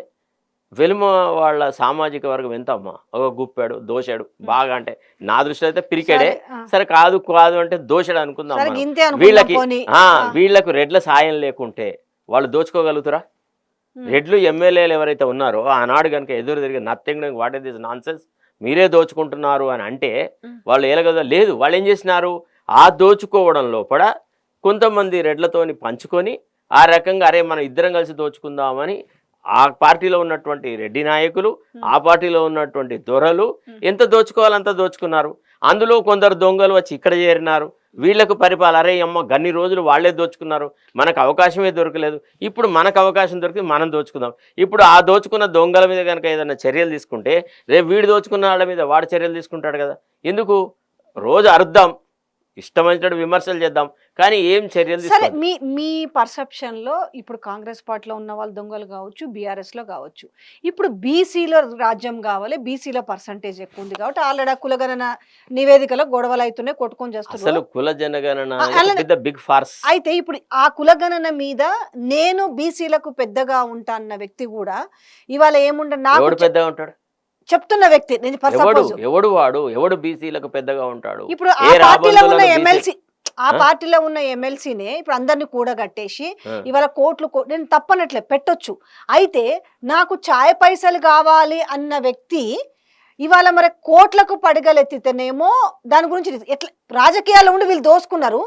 వెలుమ వాళ్ళ సామాజిక వర్గం ఎంత అమ్మా? ఒక గుప్పాడు, దోషాడు బాగా, అంటే నా దృష్టిలో అయితే పిరికెడే, సరే కాదు అంటే దోషాడు అనుకుందాం. వీళ్ళకు రెడ్ల సాయం లేకుంటే వాళ్ళు దోచుకోగలుగుతారా? రెడ్లు ఎమ్మెల్యేలు ఎవరైతే ఉన్నారో ఆనాడు కనుక ఎదురు తిరిగి nothing what is this nonsense, మీరే దోచుకుంటున్నారు అని అంటే వాళ్ళు ఏలగదా? లేదు. వాళ్ళు ఏం చేసినారు? ఆ దోచుకోవడం లోపల కొంతమంది రెడ్లతోని పంచుకొని ఆ రకంగా అరే మనం ఇద్దరం కలిసి దోచుకుందామని ఆ పార్టీలో ఉన్నటువంటి రెడ్డి నాయకులు, ఆ పార్టీలో ఉన్నటువంటి దొరలు ఎంత దోచుకోవాలంత దోచుకున్నారు. అందులో కొందరు దొంగలు వచ్చి ఇక్కడ చేరినారు. వీళ్లకు పరిపాలన, అరే అమ్మ గన్ని రోజులు వాళ్లే దోచుకున్నారు, మనకు అవకాశమే దొరకలేదు, ఇప్పుడు మనకు అవకాశం దొరికింది మనం దోచుకుందాం. ఇప్పుడు ఆ దోచుకున్న దొంగల మీద కనుక ఏదైనా చర్యలు తీసుకుంటే రేపు వీడు దోచుకున్న వాళ్ళ మీద వాడు చర్యలు తీసుకుంటాడు కదా. ఎందుకు? రోజు అర్థం ఇష్టమైనటువంటి విమర్శలు చేద్దాం, కానీ ఏం చర్యలు సరే, తీసుకోవాలి? మీ పర్సెప్షన్ లో ఇప్పుడు కాంగ్రెస్ పార్టీలో ఉన్న వాళ్ళు దొంగలు కావచ్చు, బీఆర్ఎస్ లో కావచ్చు, ఇప్పుడు బీసీలో రాజ్యం కావాలి, బీసీలో పర్సంటేజ్ ఎక్కువ ఉంది కాబట్టి ఆల్రెడీ కులగణన నివేదికలో గొడవలు అవుతున్నాయి, కొట్టుకొని అసలు చేస్తున్నారు. కుల జనగణన అలానే పెద్ద బిగ్ ఫార్స్. అయితే ఇప్పుడు ఆ కులగణన మీద నేను బీసీలకు పెద్దగా ఉంటా అన్న వ్యక్తి కూడా ఇవాళ ఏముండ నాకు ఎవడు పెద్దగా ఉంటాడు? చెప్తున్న వ్యక్తి నేను ఎవడు సపోజ్ ఎవడు వాడు ఎవడు బీసీలకు పెద్దగా ఉంటాడు? ఇప్పుడు ఏ ఆ పార్టీలో ఉన్న రాబందులను ఎమ్మెల్సీ ఆ ఆ? పార్టీలో ఉన్న ఎమ్మెల్సీనే ఇప్పుడు అందరిని కూడగట్టేసి ఆ. ఇవాళ నేను తప్పనట్లే పెట్టొచ్చు. అయితే నాకు ఛాయ్ పైసలు కావాలి అన్న వ్యక్తి ఇవాళ మరి కోట్లకు పడగలెత్తితేనేమో దాని గురించి ఎట్లా రాజకీయాల్లో ఉండి వీళ్ళు దోచుకున్నారు,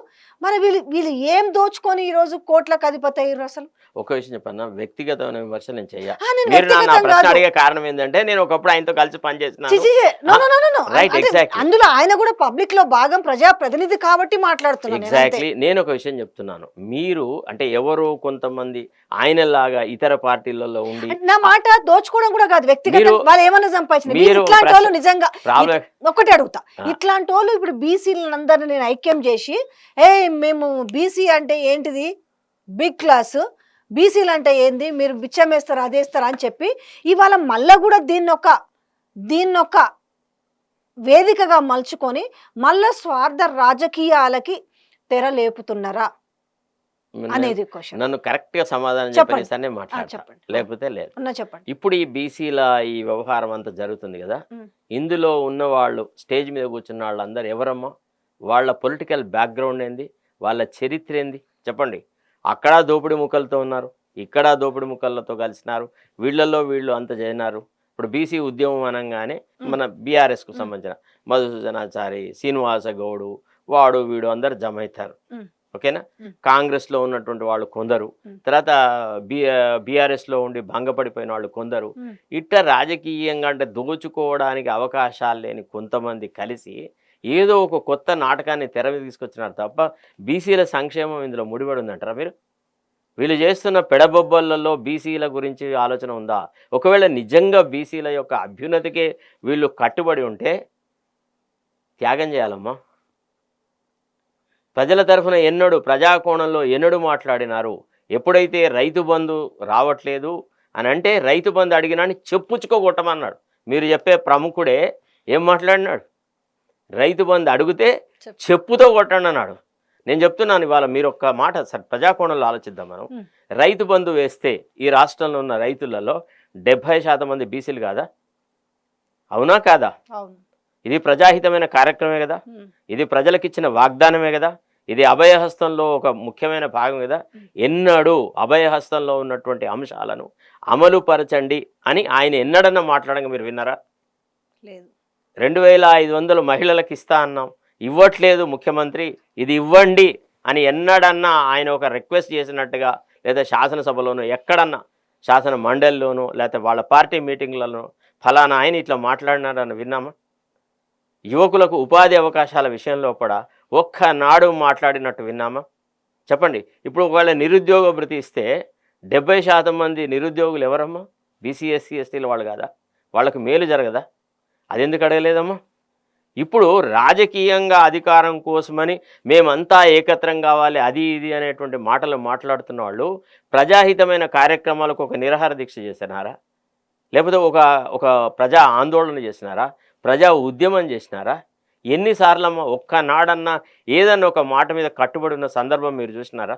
మరి వీళ్ళు ఏం దోచుకొని ఈ రోజు కోట్లకు అధిపతి అయ్యారు అసలు? ఒక విషయం చెప్పన్నా, వ్యక్తిగతమైన విమర్శ నేను చెయ్య. నేను మీరు నా వ్యక్తిగతం ప్రశ్న కాదు. అడిగే కారణం ఏంటంటే నేను ఒకప్పుడు ఆయనతో కలిసి పనిచేసినాను. చి, చి, చి. No, no, no, no, no. Right, అంటే exactly. అందులో ఆయన కూడా పబ్లిక్ లో భాగం, ప్రజా ప్రతినిధి కాబట్టి మాట్లాడుతున్నాను నేను అంతే. ఎగ్జాక్ట్లీ. నేను ఒక విషయం చెప్తున్నాను, మీరు అంటే ఎవరు కొంతమంది ఆయనలాగా ఇతర పార్టీలలో ఉండి నా మాట దోచుకోవడం కూడా కాదు, వ్యక్తిగత మీరు- వాళ్ళు ఏమన్నా సంపాదించిన మీరు ఇట్లాంటి వాళ్ళు నిజంగా ప్రాబ్లం ఒకటి అడుగుతా, ఇట్లాంటి వాళ్ళు ఇప్పుడు బీసీలందరినీ నేను ఐక్యం చేసి మేము బీసీ అంటే ఏంటిది బిగ్ క్లాస్, బీసీలు అంటే ఏంది, మీరు బిచ్చం వేస్తారా అదేస్తారా అని చెప్పి ఇవాళ మళ్ళా కూడా దీన్నొక వేదికగా మలుచుకొని మళ్ళా స్వార్థ రాజకీయాలకి తెర లేపుతున్నారా అనేది క్వశ్చన్. నన్ను కరెక్ట్ గా సమాధానం చెప్పండి. చెప్పేసానే మాట్లాడతా, చెప్పండి. లేకపోతే లేదు. చెప్పండి. ఇప్పుడు ఈ బీసీల ఈ వ్యవహారం అంతా జరుగుతుంది కదా, ఉమ్. ఇందులో ఉన్న వాళ్ళు స్టేజ్ మీద కూర్చున్న వాళ్ళందరూ ఎవరమ్మా? వాళ్ళ పొలిటికల్ బ్యాక్గ్రౌండ్ ఏంది, వాళ్ళ చరిత్ర ఏంది చెప్పండి. అక్కడ దోపిడి ముక్కలతో ఉన్నారు, ఇక్కడ దోపిడి ముక్కలతో కలిసినారు, వీళ్ళు అంత చేసినారు. ఇప్పుడు బీసీ ఉద్యమం అనగానే మన బీఆర్ఎస్కు సంబంధించిన మధుసూదనాచారి, శ్రీనివాస గౌడు, వాడు వీడు అందరు జమ అవుతారు. ఓకేనా? కాంగ్రెస్లో ఉన్నటువంటి వాళ్ళు కొందరు, తర్వాత బీఆర్ఎస్లో ఉండి భంగపడిపోయిన వాళ్ళు కొందరు, ఇట్ట రాజకీయంగా అంటే దోచుకోవడానికి అవకాశాలు లేని కొంతమంది కలిసి ఏదో ఒక కొత్త నాటకాన్ని తెర మీద తీసుకొచ్చినారు తప్ప బీసీల సంక్షేమం ఇందులో ముడిపడి ఉందంటారా మీరు? వీళ్ళు చేస్తున్న పెడబొబ్బలలో బీసీల గురించి ఆలోచన ఉందా? ఒకవేళ నిజంగా బీసీల యొక్క అభ్యున్నతికే వీళ్ళు కట్టుబడి ఉంటే త్యాగం చేయాలమ్మా. ప్రజల తరఫున ప్రజాకోణంలో ఎన్నడూ మాట్లాడినారు. ఎప్పుడైతే రైతు బంధు రావట్లేదు అని అంటే రైతు బంధు అడిగినాని చెప్పుచ్చుకోగొట్టమన్నాడు. మీరు చెప్పే ప్రముఖుడే ఏం మాట్లాడినాడు? రైతు బంధు అడిగితే చెప్పుతో కొట్టండి అన్నాడు. నేను చెప్తున్నాను, ఇవాళ మీరు ఒక్క మాట ప్రజాకోణంలో ఆలోచిద్దాం. మనం రైతు బంధు వేస్తే ఈ రాష్ట్రంలో ఉన్న రైతులలో 70% మంది బీసీలు కాదా? అవునా కాదా? ఇది ప్రజాహితమైన కార్యక్రమే కదా, ఇది ప్రజలకు ఇచ్చిన వాగ్దానమే కదా, ఇది అభయహస్తంలో ఒక ముఖ్యమైన భాగం కదా. ఎన్నడూ అభయహస్తంలో ఉన్నటువంటి అంశాలను అమలు పరచండి అని ఆయన ఎన్నడన్నా మాట్లాడంగా మీరు విన్నారా? లేదు. 2500 మహిళలకు ఇస్తా అన్నాం, ఇవ్వట్లేదు ముఖ్యమంత్రి, ఇది ఇవ్వండి అని ఎన్నడన్నా ఆయన ఒక రిక్వెస్ట్ చేసినట్టుగా, లేదా శాసనసభలోనో ఎక్కడన్నా శాసన మండలిలోనో లేకపోతే వాళ్ళ పార్టీ మీటింగ్లలో ఫలానా ఆయన ఇట్లా మాట్లాడినారని విన్నామా? యువకులకు ఉపాధి అవకాశాల విషయంలో కూడా ఒక్కనాడు మాట్లాడినట్టు విన్నామా? చెప్పండి. ఇప్పుడు ఒకవేళ నిరుద్యోగ భృతి ఇస్తే 70% మంది నిరుద్యోగులు ఎవరమ్మా? బీసీ ఎస్సీ ఎస్టీలు వాళ్ళు కాదా? వాళ్ళకు మేలు జరగదా? అది ఎందుకు అడగలేదమ్మా? ఇప్పుడు రాజకీయంగా అధికారం కోసమని మేమంతా ఏకత్రం కావాలి అది ఇది అనేటువంటి మాటలు మాట్లాడుతున్న వాళ్ళు ప్రజాహితమైన కార్యక్రమాలకు ఒక నిరాహార దీక్ష చేసినారా? లేకపోతే ఒక ప్రజా ఆందోళన చేసినారా? ప్రజా ఉద్యమం చేసినారా? ఎన్నిసార్లమ్మా ఒక్కనాడన్నా ఏదన్నా ఒక మాట మీద కట్టుబడి ఉన్న సందర్భం మీరు చూసినారా?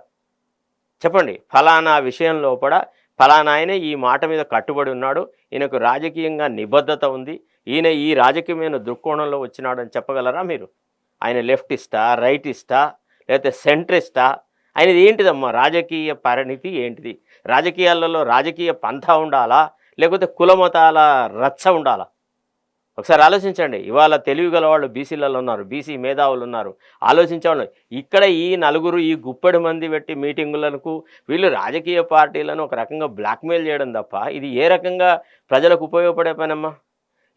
చెప్పండి. ఫలానా విషయంలో కూడా ఫలానా ఆయన ఈ మాట మీద కట్టుబడి ఉన్నాడు, ఈయనకు రాజకీయంగా నిబద్ధత ఉంది, ఈయన ఈ రాజకీయమైన దృక్కోణంలో వచ్చినాడని చెప్పగలరా మీరు? ఆయన లెఫ్టిస్టా, రైటిస్టా, లేకపోతే సెంట్రిస్టా? ఆయనది ఏంటిదమ్మా రాజకీయ పరిణితి ఏంటిది? రాజకీయాలలో రాజకీయ పంథా ఉండాలా, లేకపోతే కులమతాల రచ్చ ఉండాలా? ఒకసారి ఆలోచించండి. ఇవాళ తెలివి గల వాళ్ళు బీసీలలో ఉన్నారు, బీసీ మేధావులు ఉన్నారు, ఆలోచించేవాళ్ళు. ఇక్కడ ఈ నలుగురు ఈ గుప్పెడు మంది పెట్టి మీటింగులకు వీళ్ళు రాజకీయ పార్టీలను ఒక రకంగా బ్లాక్మెయిల్ చేయడం తప్ప ఇది ఏ రకంగా ప్రజలకు ఉపయోగపడే పనమ్మా?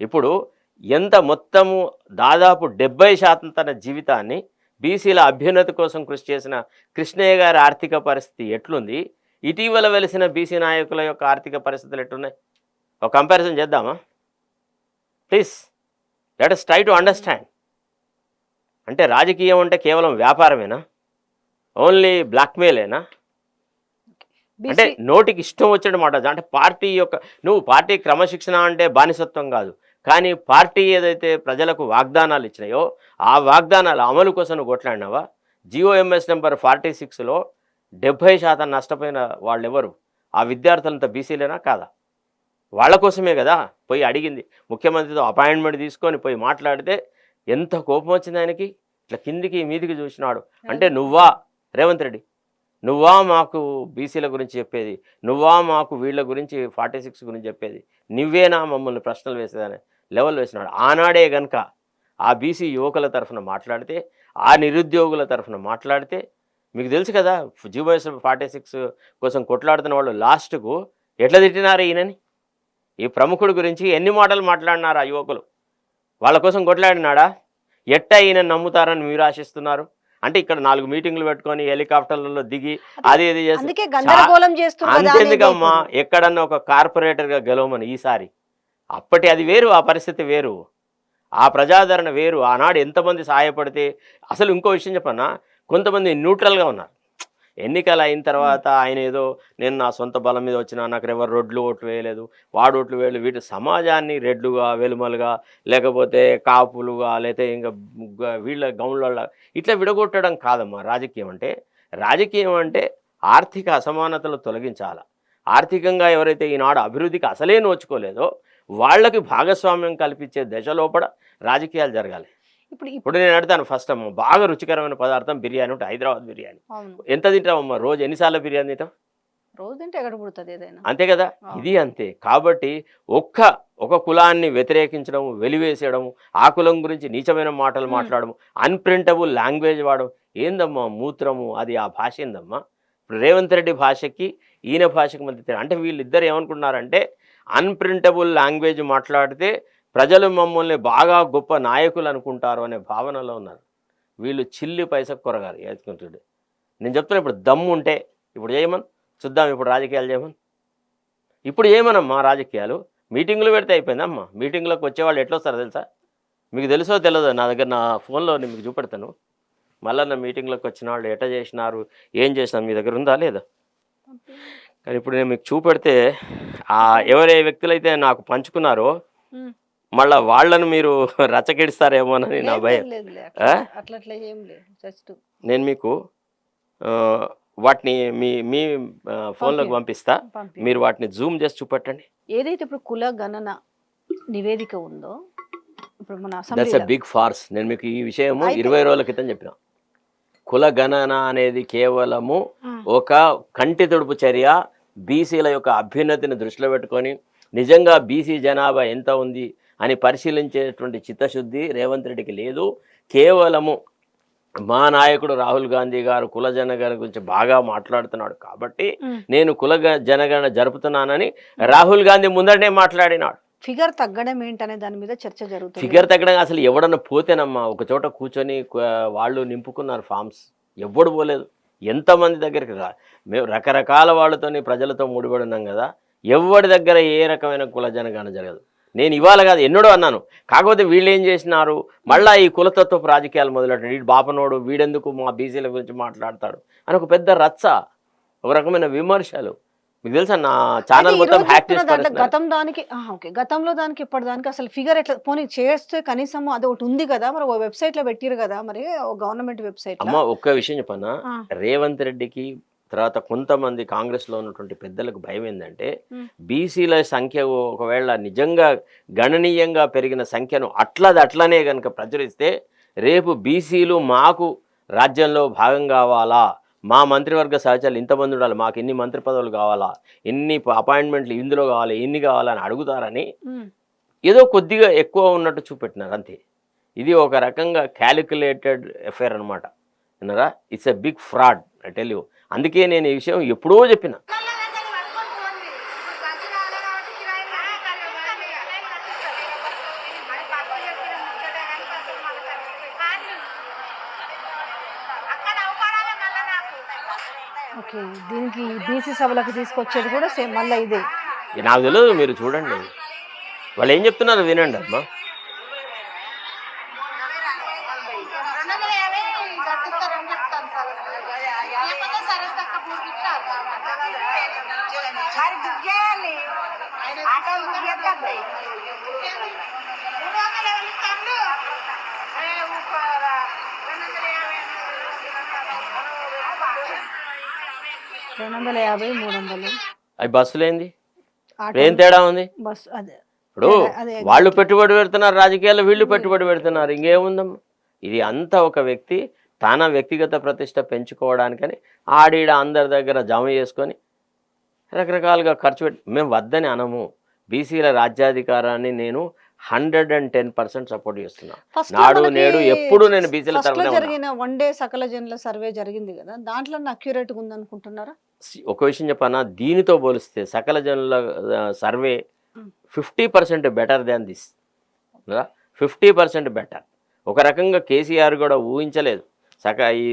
ఇప్పుడు ఎంత మొత్తము దాదాపు 70% తన జీవితాన్ని బీసీల అభ్యున్నతి కోసం కృషి చేసిన కృష్ణయ్య గారి ఆర్థిక పరిస్థితి ఎట్లుంది, ఇటీవల వెలిసిన బీసీ నాయకుల యొక్క ఆర్థిక పరిస్థితులు ఎట్లున్నాయి? ఒక కంపారిజన్ చేద్దామా please? Let us try to understand. అంటే రాజకీయం అంటే కేవలం వ్యాపారమేనా? ఓన్లీ బ్లాక్మెయిలేనా? అంటే బీసీ నోటికి ఇష్టం వచ్చిన మాట. అంటే పార్టీ యొక్క నువ్వు పార్టీ క్రమశిక్షణ అంటే బానిసత్వం కాదు. కానీ పార్టీ ఏదైతే ప్రజలకు వాగ్దానాలు ఇచ్చినాయో ఆ వాగ్దానాల అమలు కోసం నువ్వు కొట్లాడినావా? జిఓఎంఎస్ నెంబర్ 46లో 70% నష్టపోయిన వాళ్ళెవరు? ఆ విద్యార్థులంతా బీసీలేనా కాదా? వాళ్ళ కోసమే కదా పోయి అడిగింది. ముఖ్యమంత్రితో అపాయింట్మెంట్ తీసుకొని పోయి మాట్లాడితే ఎంత కోపం వచ్చింది ఆయనకి. ఇట్లా కిందికి మీదికి చూసినాడు. అంటే నువ్వా రేవంత్ రెడ్డి, నువ్వా మాకు బీసీల గురించి చెప్పేది, నువ్వా మాకు వీళ్ళ గురించి 46 గురించి చెప్పేది, నువ్వేనా మమ్మల్ని ప్రశ్నలు వేసేదని లెవెల్ వేసినాడు. ఆనాడే కనుక ఆ బీసీ యువకుల తరఫున మాట్లాడితే, ఆ నిరుద్యోగుల తరఫున మాట్లాడితే, మీకు తెలుసు కదా జిఓఎస్ 46 కోసం కొట్లాడుతున్న వాళ్ళు లాస్ట్కు ఎట్లా తిట్టినారు ఈయనని. ఈ ప్రముఖుడి గురించి ఎన్ని మాటలు మాట్లాడినారు ఆ యువకులు. వాళ్ళ కోసం కొట్లాడినాడా? ఎట్టా ఈయన నమ్ముతారని మీరు ఆశిస్తున్నారు? అంటే ఇక్కడ 4 మీటింగ్లు పెట్టుకొని హెలికాప్టర్లలో దిగి అది ఇది చేసి అందుకే గందరగోళం చేస్తున్నారు కదా అనేది అంతెందుకమ్మా, ఇప్పుడు. ఎక్కడన్నా ఒక కార్పొరేటర్గా గెలవమని ఈసారి. అప్పటి అది వేరు, ఆ పరిస్థితి వేరు, ఆ ప్రజాదరణ వేరు. ఆనాడు ఎంతమంది సహాయపడితే. అసలు ఇంకో విషయం చెప్పన్నా, కొంతమంది న్యూట్రల్గా ఉన్నారు. ఎన్నికలు అయిన తర్వాత ఆయన ఏదో నేను నా సొంత బలం మీద వచ్చినా, నాకు ఎవరు రెడ్లు ఓట్లు వేయలేదు, వాడు ఓట్లు వేయలేదు, వీటి సమాజాన్ని రెడ్లుగా వెలుమలుగా లేకపోతే కాపులుగా లేకపోతే ఇంకా వీళ్ళ గౌన్ల ఇట్లా విడగొట్టడం కాదమ్మా రాజకీయం అంటే. రాజకీయం అంటే ఆర్థిక అసమానతలు తొలగించాలి. ఆర్థికంగా ఎవరైతే ఈనాడు అభివృద్ధికి అసలే నోచుకోలేదో వాళ్ళకి భాగస్వామ్యం కల్పించే దశలోపల రాజకీయాలు జరగాలి. ఇప్పుడు నేను అడుగుతాను ఫస్ట్ అమ్మ, బాగా రుచికరమైన పదార్థం బిర్యానీ ఉంటుంది, హైదరాబాద్ బిర్యానీ. అవును, ఎంత తింటావమ్మా రోజు? ఎన్నిసార్లు బిర్యానీ తింటాం? రోజు తింటే ఎక్కడ పుడుతుంది ఏదైనా. అంతే కదా, ఇది అంతే. కాబట్టి ఒక కులాన్ని వ్యతిరేకించడం, వెలివేసేయడం, ఆ కులం గురించి నీచమైన మాటలు మాట్లాడడం, అన్ప్రింటబుల్ లాంగ్వేజ్ వాడడం ఏందమ్మా? మూత్రము అది ఆ భాష ఏందమ్మా? ఇప్పుడు రేవంత్ రెడ్డి భాషకి ఈయన భాషకి మధ్య తేడా. అంటే వీళ్ళిద్దరు ఏమనుకుంటున్నారంటే అన్ప్రింటబుల్ లాంగ్వేజ్ మాట్లాడితే ప్రజలు మమ్మల్ని బాగా గొప్ప నాయకులు అనుకుంటారు అనే భావనలో ఉన్నారు. వీళ్ళు చిల్లి పైసకు కొరగాలి ఎత్తుకుంటుండే. నేను చెప్తున్నా, ఇప్పుడు దమ్ము ఉంటే ఇప్పుడు చేయమని చూద్దాం. ఇప్పుడు రాజకీయాలు చేయమని, ఇప్పుడు చేయమనమ్మా రాజకీయాలు. మీటింగులు పెడితే అయిపోయిందమ్మా. మీటింగ్లోకి వచ్చేవాళ్ళు ఎట్లా వస్తారో తెలుసా? మీకు తెలుసో తెలియదు, నా దగ్గర నా ఫోన్లో నేను మీకు చూపెడతాను. మళ్ళీ నా మీటింగ్లోకి వచ్చిన వాళ్ళు ఎట్లా చేసినారు, ఏం చేసినారు, మీ దగ్గర ఉందా లేదా? కానీ ఇప్పుడు నేను మీకు చూపెడితే ఎవరే వ్యక్తులైతే నాకు పంచుకున్నారో మళ్ళీ వాళ్ళను మీరు రచ్చకెడిస్తారేమోనని నా భయం. నేను మీకు వాటిని మీ ఫోన్లోకి పంపిస్తా, మీరు వాటిని జూమ్ చేసి చూపెట్టండి. ఏదైతే ఇప్పుడు కుల గణన నివేదిక ఉందో, ఇప్పుడు మన దట్స్ ఎ బిగ్ ఫార్స్. నేను మీకు ఈ విషయము 20 రోజుల క్రితం చెప్పిన. కుల గణన అనేది కేవలము ఒక కంటి తుడుపు చర్య. బీసీల యొక్క అభ్యున్నతిని దృష్టిలో పెట్టుకొని నిజంగా బీసీ జనాభా ఎంత ఉంది అని పరిశీలించేటువంటి చిత్తశుద్ధి రేవంత్ రెడ్డికి లేదు. కేవలము మా నాయకుడు రాహుల్ గాంధీ గారు కుల జనగణన గురించి బాగా మాట్లాడుతున్నాడు కాబట్టి నేను కుల జనగణన జరుపుతున్నానని రాహుల్ గాంధీ ముందరనే మాట్లాడినాడు. ఫిగర్ తగ్గడం ఏంటనే దాని మీద చర్చ జరుగుతుంది. ఫిగర్ తగ్గడం అసలు ఎవడన్నా పోతేనమ్మా, ఒక చోట కూర్చొని వాళ్ళు నింపుకున్నారు ఫామ్స్, ఎవ్వడు పోలేదు. ఎంతమంది దగ్గరికి మేము రకరకాల వాళ్ళతోని ప్రజలతో ముడిపడి ఉన్నాం కదా, ఎవరి దగ్గర ఏ రకమైన కుల జనగణన జరగదు. నేను ఇవాళ కాదు ఎన్నడో అన్నాను. కాకపోతే వీళ్ళు ఏం చేసినారు, మళ్ళీ ఈ కులతత్వపు రాజకీయాలు మొదలెట్టాడు. వీడు బాపనోడు, వీడెందుకు మా బీసీల గురించి మాట్లాడతాడు అని ఒక పెద్ద రచ్చ, ఒక రకమైన విమర్శలు. మీకు తెలుసా నా ఛానల్ మొత్తం హ్యాక్ చేసి గతంలో దానికి ఇప్పటిదానికి అసలు ఫిగర్ ఎట్లా పోనీ చేస్తే కనీసం అది ఒకటి ఉంది కదా, మరి వెబ్సైట్ లో పెట్టిరు కదా, మరి గవర్నమెంట్ వెబ్సైట్. అమ్మ ఒక్క విషయం చెప్పన్నా, రేవంత్ రెడ్డికి తర్వాత కొంతమంది కాంగ్రెస్లో ఉన్నటువంటి పెద్దలకు భయం ఏంటంటే బీసీల సంఖ్య ఒకవేళ నిజంగా గణనీయంగా పెరిగిన సంఖ్యను అట్లనే కనుక ప్రచురిస్తే రేపు బీసీలు మాకు రాజ్యంలో భాగం కావాలా, మా మంత్రివర్గ సహచరులు ఇంతమంది ఉండాలి, మాకు ఇన్ని మంత్రి పదవులు కావాలా, ఇన్ని అపాయింట్మెంట్లు ఇందులో కావాలి, ఇన్ని కావాలని అడుగుతారని ఏదో కొద్దిగా ఎక్కువ ఉన్నట్టు చూపెట్టినారు అంతే. ఇది ఒక రకంగా క్యాలిక్యులేటెడ్ అఫేర్ అనమాట. విన్నారా? It's a big fraud, I tell you. అందుకే నేను ఈ విషయం ఎప్పుడో చెప్పిన. దీనికి బీసీ సభలకు తీసుకొచ్చేది కూడా సేమ్ మళ్ళీ ఇదే. నాకు తెలియదు, మీరు చూడండి వాళ్ళు ఏం చెప్తున్నారు వినండి అమ్మా. మరి బుక్ చేయాలి ఆటోలు బుక్ చేస్తాయి 250 300 అవి బస్సులేంది ఆటో ఏం తేడా ఉంది బస్ అదే ఇప్పుడు అదే వాళ్ళు పెట్టుబడి పెడుతున్నారు రాజకీయాల్లో, వీళ్ళు పెట్టుబడి పెడుతున్నారు, ఇంకేముందమ్మా. ఇది అంతా ఒక వ్యక్తి తన వ్యక్తిగత ప్రతిష్ట పెంచుకోవడానికని ఆడీడ అందరి దగ్గర జమ చేసుకొని రకరకాలుగా ఖర్చు పెట్టి, మేము వద్దని అనము. బీసీల రాజ్యాధికారాన్ని నేను 110% సపోర్ట్ చేస్తున్నా. ఫస్ట్ నాడు నేడు ఎప్పుడు నేను బీసీల తరఫున జరిగిన వన్ డే సకల జనుల సర్వే జరిగింది కదా, దాంట్లో అక్యురేట్ ఉంది అనుకుంటున్నారా? ఒక విషయం చెప్పనా, దీనితో పోలిస్తే సకల జనుల survey 50% better than this. 50% better. ఒక రకంగా కేసీఆర్ కూడా ఊహించలేదు ఈ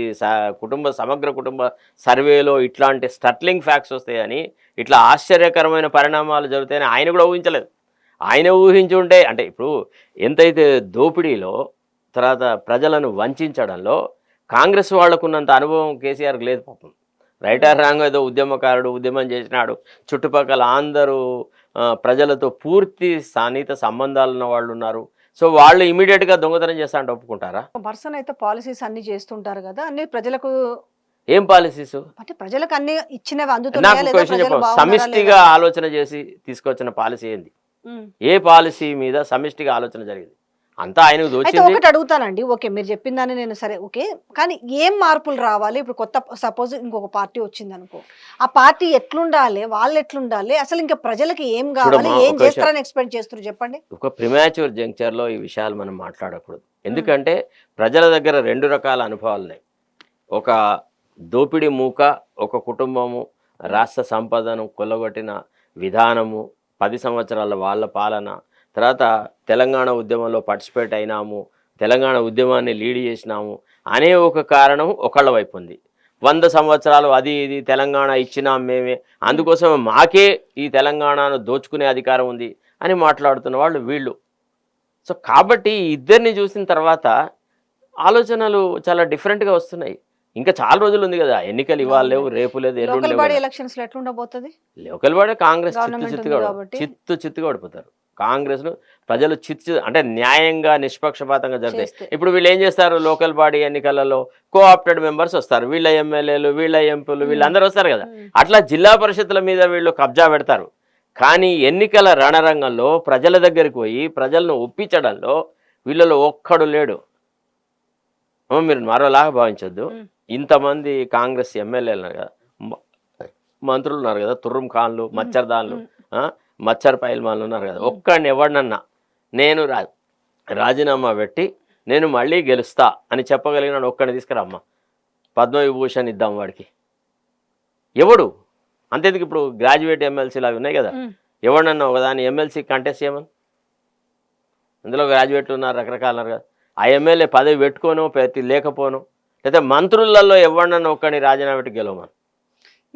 సమగ్ర కుటుంబ సర్వేలో ఇట్లాంటి స్టట్లింగ్ ఫ్యాక్ట్స్ వస్తాయని, ఇట్లా ఆశ్చర్యకరమైన పరిణామాలు జరుగుతాయని ఆయన కూడా ఊహించలేదు. ఆయన ఊహించి ఉంటే, అంటే ఇప్పుడు ఎంతైతే దోపిడీలో తర్వాత ప్రజలను వంచడంలో కాంగ్రెస్ వాళ్లకున్నంత అనుభవం కేసీఆర్కి లేదు పాపం. రైట్ ఆర్ రాంగ్ ఏదో ఉద్యమకారుడు, ఉద్యమం చేసినాడు, చుట్టుపక్కల అందరూ ప్రజలతో పూర్తి సాన్నిహిత సంబంధాలు ఉన్న వాళ్ళు ఉన్నారు. సో వాళ్ళు ఇమీడియట్గా దొంగతనం చేస్తా అంటే ఒప్పుకుంటారా? పర్సన్ అయితే పాలసీస్ అన్ని చేస్తుంటారు కదా, అన్ని ప్రజలకు ఏం పాలసీస్ అంటే ప్రజలకు అన్ని ఇచ్చినవి నాకు అందుతున్నాయా క్వశ్చన్ చెప్ప, సమిష్టిగా ఆలోచన చేసి తీసుకొచ్చిన పాలసీ ఏంది? ఏ పాలసీ మీద సమిష్టిగా ఆలోచన జరిగింది? అంతా ఆయనకు దోచింది. ఒకటి అడుగుతానండి, ఓకే మీరు చెప్పిందని నేను సరే ఓకే, కానీ ఏం మార్పులు రావాలి? ఇప్పుడు కొత్త సపోజ్ ఇంకొక పార్టీ వచ్చింది అనుకో, ఆ పార్టీ ఎట్లుండాలి, వాళ్ళు ఎట్లుండాలి, అసలు ఇంకా ప్రజలకు ఏం కావాలి, ఏం చేస్తారని ఎక్స్పెక్ట్ చేస్తారు చెప్పండి. ఒక ప్రిమాచ్యూర్ జంక్చర్లో ఈ విషయాలు మనం మాట్లాడకూడదు. ఎందుకంటే ప్రజల దగ్గర రెండు రకాల అనుభవాలు ఉన్నాయి. ఒక దోపిడీ మూక, ఒక కుటుంబము రాష్ట్ర సంపదను కొల్లగొట్టిన విధానము, 10 సంవత్సరాల వాళ్ళ పాలన, తర్వాత తెలంగాణ ఉద్యమంలో పార్టిసిపేట్ అయినాము, తెలంగాణ ఉద్యమాన్ని లీడ్ చేసినాము అనే ఒక కారణం ఒకళ్ళ వైపు ఉంది. 100 సంవత్సరాలు అది ఇది తెలంగాణ ఇచ్చినాం మేమే, అందుకోసం మాకే ఈ తెలంగాణను దోచుకునే అధికారం ఉంది అని మాట్లాడుతున్న వాళ్ళు వీళ్ళు. సో కాబట్టి ఇద్దరిని చూసిన తర్వాత ఆలోచనలు చాలా డిఫరెంట్గా వస్తున్నాయి. ఇంకా చాలా రోజులు ఉంది కదా, ఎన్నికలు ఇవాళ లేవు, రేపు లేదు, ఎల్లుండి లేవు. ఎలక్షన్స్ లో ఎట్లుండబోతుంది? లోకల్ బాడీ కాంగ్రెస్ చిత్తుగా ఓడిపోతారు. కాంగ్రెస్ను ప్రజలు అంటే న్యాయంగా నిష్పక్షపాతంగా జరుగుతాయి. ఇప్పుడు వీళ్ళు ఏం చేస్తారు, లోకల్ బాడీ ఎన్నికలలో కోఆప్టెడ్ మెంబర్స్ వస్తారు, వీళ్ళ ఎమ్మెల్యేలు, వీళ్ళ ఎంపీలు, వీళ్ళందరూ వస్తారు కదా, అట్లా జిల్లా పరిషత్తుల మీద వీళ్ళు కబ్జా పెడతారు. కానీ ఎన్నికల రణరంగంలో ప్రజల దగ్గరికి పోయి ప్రజలను ఒప్పించడంలో వీళ్ళలో ఒక్కడు లేడు. మీరు మరోలాగా భావించొద్దు. ఇంతమంది కాంగ్రెస్ ఎమ్మెల్యేలు ఉన్నారు కదా, మంత్రులు ఉన్నారు కదా, తుర్రం ఖాన్లు, మచ్చర్దాన్లు, మచ్చర్ పైల్మాన్లు ఉన్నారు కదా, ఒక్కడిని ఎవడినన్నా నేను రాజీనామా పెట్టి నేను మళ్ళీ గెలుస్తా అని చెప్పగలిగిన ఒక్కడిని తీసుకురామ్మా, పద్మవిభూషణ్ ఇద్దాం వాడికి. ఎవడు అంతేందుకు, ఇప్పుడు గ్రాడ్యుయేట్ ఎమ్మెల్సీలు అవి ఉన్నాయి కదా, ఎవడన్నా ఒకదాని ఎమ్మెల్సీ కంటెస్ట్ చేయమని, అందులో గ్రాడ్యుయేట్లు ఉన్నారు, రకరకాలు ఉన్నారు కదా, ఆ ఎమ్మెల్యే పదవి పెట్టుకోను లేకపోను, లేదా మంత్రులలో ఎవడన్నా ఒక్కడిని రాజీనామా పెట్టి గెలవమని.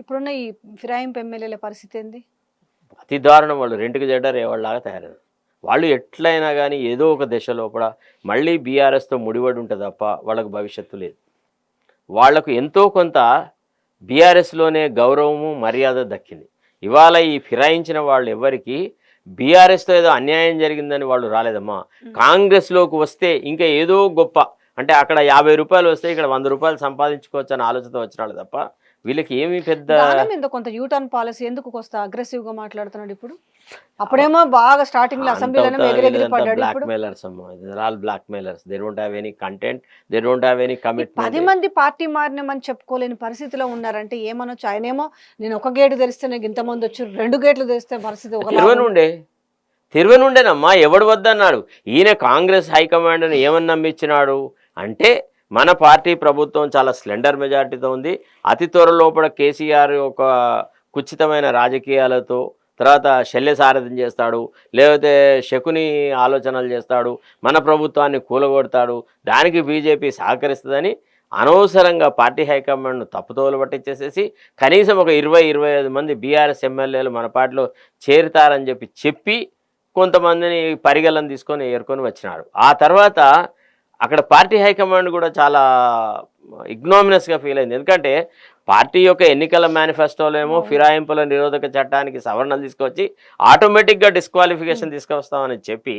ఇప్పుడున్న ఈ ఫిరాయింపు ఎమ్మెల్యేల పరిస్థితి ఏంది? అతి దారుణం. వాళ్ళు రెంట్కి చెడ్డారు ఎవరిలాగా తయారయ్యారు. వాళ్ళు ఎట్లయినా కానీ ఏదో ఒక దశ లోపల మళ్ళీ బీఆర్ఎస్తో ముడిపడి ఉంటుంది తప్ప వాళ్ళకు భవిష్యత్తు లేదు. వాళ్లకు ఎంతో కొంత బీఆర్ఎస్లోనే గౌరవము మర్యాద దక్కింది. ఇవాళ ఈ ఫిరాయించిన వాళ్ళు ఎవరికి బీఆర్ఎస్తో ఏదో అన్యాయం జరిగిందని వాళ్ళు రాలేదమ్మా. కాంగ్రెస్లోకి వస్తే ఇంకా ఏదో గొప్ప, అంటే అక్కడ 50 రూపాయలు వస్తే ఇక్కడ 100 రూపాయలు సంపాదించుకోవచ్చు అని ఆలోచనతో వచ్చినాడు తప్ప వీళ్ళకి ఏమి పెద్ద కొంత యూటర్న్ పాలసీ ఎందుకు కొంత అగ్రెసివ్ గా మాట్లాడుతున్నాడు ఇప్పుడు. అప్పుడేమో బాగా స్టార్టింగ్ లో అసెంబ్లీలోనే ఎగిరెగిరి పడ్డాడు. ఇప్పుడు బ్లాక్మెయిలర్స్ అమ్మా, all blackmailers. They don't have any content, they don't have any commitment. 10 మంది పార్టీ మారినామని చెప్పుకోలేని పరిస్థితిలో ఉన్నారంటే ఏమనొచ్చు? ఆయనేమో నేను ఒక గేటు తెరిస్తే నాకు ఇంతమంది వచ్చి 2 గేట్లు తెరిస్తే పరిస్థితి ఒక తిరువనుండేనమ్మా. ఎవడు వద్దన్నాడు? ఈయన కాంగ్రెస్ హైకమాండ్ని ఏమని నమ్మించినాడు అంటే మన పార్టీ ప్రభుత్వం చాలా స్లెండర్ మెజారిటీతో ఉంది, అతి త్వరలోపల కేసీఆర్ ఒక కుచితమైన రాజకీయాలతో తర్వాత శల్య సారథ్యం చేస్తాడు, లేకపోతే శకుని ఆలోచనలు చేస్తాడు, మన ప్రభుత్వాన్ని కూలగొడతాడు, దానికి బీజేపీ సహకరిస్తుందని అనవసరంగా పార్టీ హైకమాండ్ను తప్పుతోలు పట్టించేసేసి కనీసం ఒక 20-25 మంది బీఆర్ఎస్ ఎమ్మెల్యేలు మన పార్టీలో చేరుతారని చెప్పి కొంతమందిని పరిగణన తీసుకొని ఏరుకొని వచ్చినాడు. ఆ తర్వాత అక్కడ పార్టీ హైకమాండ్ కూడా చాలా ఇగ్నోమినస్గా ఫీల్ అయింది. ఎందుకంటే పార్టీ యొక్క ఎన్నికల మేనిఫెస్టోలో ఏమో ఫిరాయింపుల నిరోధక చట్టానికి సవరణలు తీసుకొచ్చి ఆటోమేటిక్గా డిస్క్వాలిఫికేషన్ తీసుకొస్తామని చెప్పి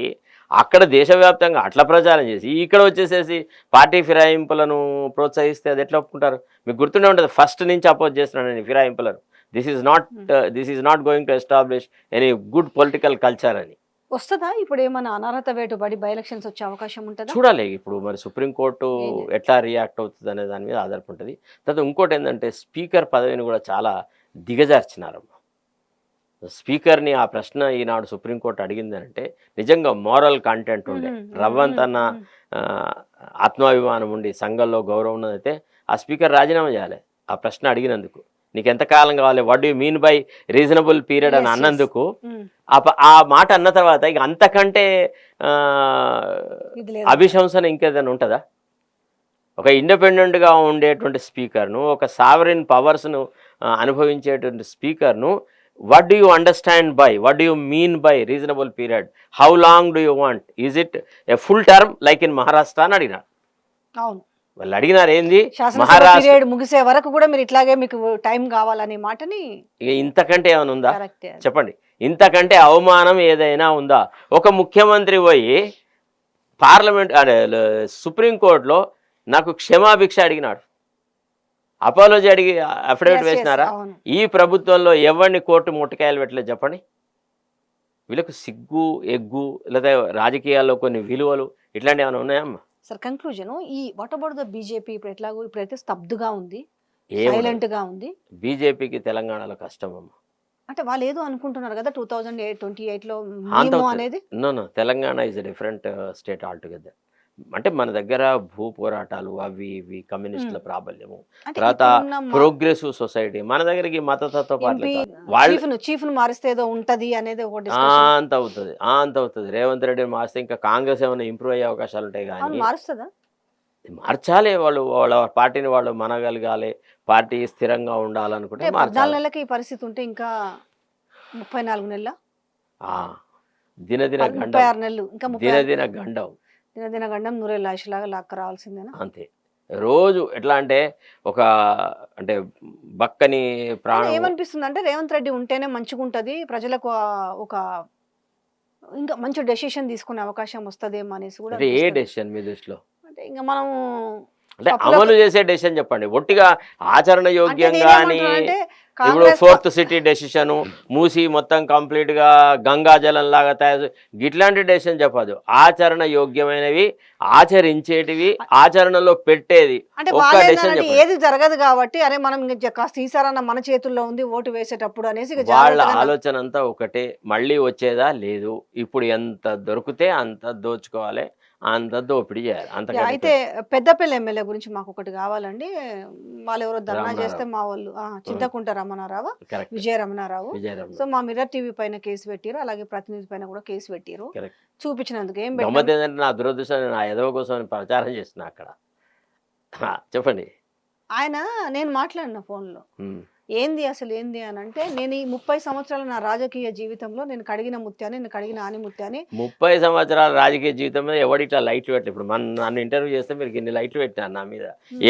అక్కడ దేశవ్యాప్తంగా అట్లా ప్రచారం చేసి ఇక్కడ వచ్చేసేసి పార్టీ ఫిరాయింపులను ప్రోత్సహిస్తే అది ఎట్లా ఒప్పుకుంటారు? మీకు గుర్తుండే ఉంటుంది, ఫస్ట్ నుంచి అపోజ్ చేస్తున్నాను నేను ఫిరాయింపులను. This is not going to establish any good political culture అని. వస్తుందా ఇప్పుడు ఏమైనా అనర్హత వేటు పడి బై ఎలక్షన్స్ వచ్చే అవకాశం ఉంటుందా? చూడాలి ఇప్పుడు మరి సుప్రీంకోర్టు ఎట్లా రియాక్ట్ అవుతుంది అనే దాని మీద ఆధారపడుతుంది. తర్వాత ఇంకోటి ఏంటంటే స్పీకర్ పదవిని కూడా చాలా దిగజార్చినారమ్మ. స్పీకర్ని ఆ ప్రశ్న ఈనాడు సుప్రీంకోర్టు అడిగింది అంటే నిజంగా మోరల్ కంటెంట్ ఉండే, రవ్వంతన్న ఆత్మాభిమానం ఉండి సంఘంలో గౌరవం ఉన్నదైతే ఆ స్పీకర్ రాజీనామా చేయాలి ఆ ప్రశ్న అడిగినందుకు. నీకు ఎంతకాలం కావాలి, what do you mean by reasonable period అని అన్నందుకు ఆ మాట అన్న తర్వాత ఇక అంతకంటే అభిశంసన ఇంకేదైనా ఉంటుందా? ఒక ఇండిపెండెంట్గా ఉండేటువంటి స్పీకర్ను, ఒక సావరిన్ పవర్స్ను అనుభవించేటువంటి స్పీకర్ను what do you understand by, what do you mean by reasonable period, how long do you want, is it a full term like in Maharashtra అని అడిగినారు. అవును, వాళ్ళు అడిగినారు ఏంది మహారాష్ట్ర పీరియడ్ ముగిసే వరకు కూడా మీరు ఇట్లాగే మీకు టైం కావాలనే మాటని. ఇక ఇంతకంటే ఏమైనా ఉందా చెప్పండి? ఇంతకంటే అవమానం ఏదైనా ఉందా? ఒక ముఖ్యమంత్రి పోయి పార్లమెంట్ సుప్రీంకోర్టులో నాకు క్షమాభిక్ష అడిగినాడు, అపాలజీ అడిగి అఫిడవిట్ వేసినారా? ఈ ప్రభుత్వంలో ఎవరిని కోర్టు ముట్టకాయలు పెట్టలేదు చెప్పండి. వీళ్ళకు సిగ్గు ఎగ్గు లేదా రాజకీయాల్లో కొన్ని విలువలు ఇట్లాంటివి ఏమైనా ఉన్నాయమ్మా? సార్ కంక్లూజన్ ఈ వాట్ అబౌట్ ద బీజేపీ ఇప్పుడైతే స్తబ్దుగా ఉంది, సైలెంట్ గా ఉంది. బీజేపీకి తెలంగాణలో కష్టం అమ్మా. అంటే వాళ్ళు ఏదో అనుకుంటున్నారు కదా 2028లో అనేది. No Telangana is a different state all together. అంటే మన దగ్గర భూ పోరాటాలు అవి ఇవి కమ్యూనిస్టుల ప్రాబల్యము, తర్వాత ప్రోగ్రెసివ్ సొసైటీ, మన దగ్గరికి మతతత్వ పార్టీలు చీఫ్ ను మారిస్తే ఏదో ఉంటది అనేది ఒకటి అంత అవుతుంది. రేవంత్ రెడ్డిని మారిస్తే ఇంకా కాంగ్రెస్ ఏమైనా ఇంప్రూవ్ అయ్యే అవకాశాలు ఉంటాయి. కానీ మారుస్తుందా? మార్చాలి, వాళ్ళ పార్టీని వాళ్ళు మనగలగాలి, పార్టీ స్థిరంగా ఉండాలనుకుంటే 14 నెలలకి ఈ పరిస్థితి ఉంటే ఇంకా 34 నెలల దినదిన గండం, 36 నెలలు ఇంకా దినదిన గండం నూరేళ్ళ ఆశలాగా లాక్క రావాల్సిందేనా? అంతే. రోజు ఎట్లా అంటే అంటే బక్కని ప్రాణం. ఏమనిపిస్తుంది అంటే రేవంత్ రెడ్డి ఉంటేనే మంచిగా ఉంటది, ప్రజలకు ఒక ఇంకా మంచి డెసిషన్ తీసుకునే అవకాశం వస్తుందేమో అనేసి కూడా. ఏ డెసిషన్ మీ దృష్టిలో? అంటే ఇంకా మనం అంటే అమలు చేసే డెసిషన్ చెప్పండి, ఒట్టిగా ఆచరణ యోగ్యంగా అని. ఇప్పుడు 4th సిటీ డెసిషన్, మూసి మొత్తం కంప్లీట్ గా గంగా జలం లాగా తయారు, ఇట్లాంటి డెసిషన్ చెప్పదు. ఆచరణ యోగ్యమైనవి, ఆచరించేటివి, ఆచరణలో పెట్టేది ఒక్క డెసిషన్ చెప్పండి. ఏది జరగదు కాబట్టి అరే మనం కాస్త ఈసారన్న మన చేతుల్లో ఉంది ఓటు వేసేటప్పుడు అనేసి వాళ్ళ ఆలోచన అంతా ఒకటే, మళ్ళీ వచ్చేదా లేదు, ఇప్పుడు ఎంత దొరికితే అంత దోచుకోవాలి, అంత దోపిడీ చేయాలి. అయితే పెద్దపల్లి ఎమ్మెల్యే గురించి మాకు ఒకటి కావాలండి. వాళ్ళు ఎవరో ధర్నా చేస్తే మా వాళ్ళు చింతకుంట రమణారావు, విజయ రమణారావు, సో మా మిర్రర్ టీవీ పైన కేసు పెట్టారు, అలాగే ప్రతినిధి పైన కూడా కేసు పెట్టారు. చూపించినందుకు ఏం ఏంటంటే నా దురదృష్టం, నా ఎదవ కోసం ప్రచారం చేస్తున్నా అక్కడ. చెప్పండి. ఆయన నేను మాట్లాడిన ఫోన్లో ఏంది అసలు ఏంది అని అంటే, నేను ఈ 30 సంవత్సరాల నా రాజకీయ జీవితంలో నేను కడిగిన ముత్యాన్ని, నేను కడిగిన ఆనిముత్యాన్ని. 30 సంవత్సరాల రాజకీయ జీవితంలో ఎవడు ఇట్లా లైట్లు పెట్టలేదు. ఇప్పుడు నన్ను ఇంటర్వ్యూ చేస్తే మీరు ఇన్ని లైట్లు పెట్టినారు నా మీద,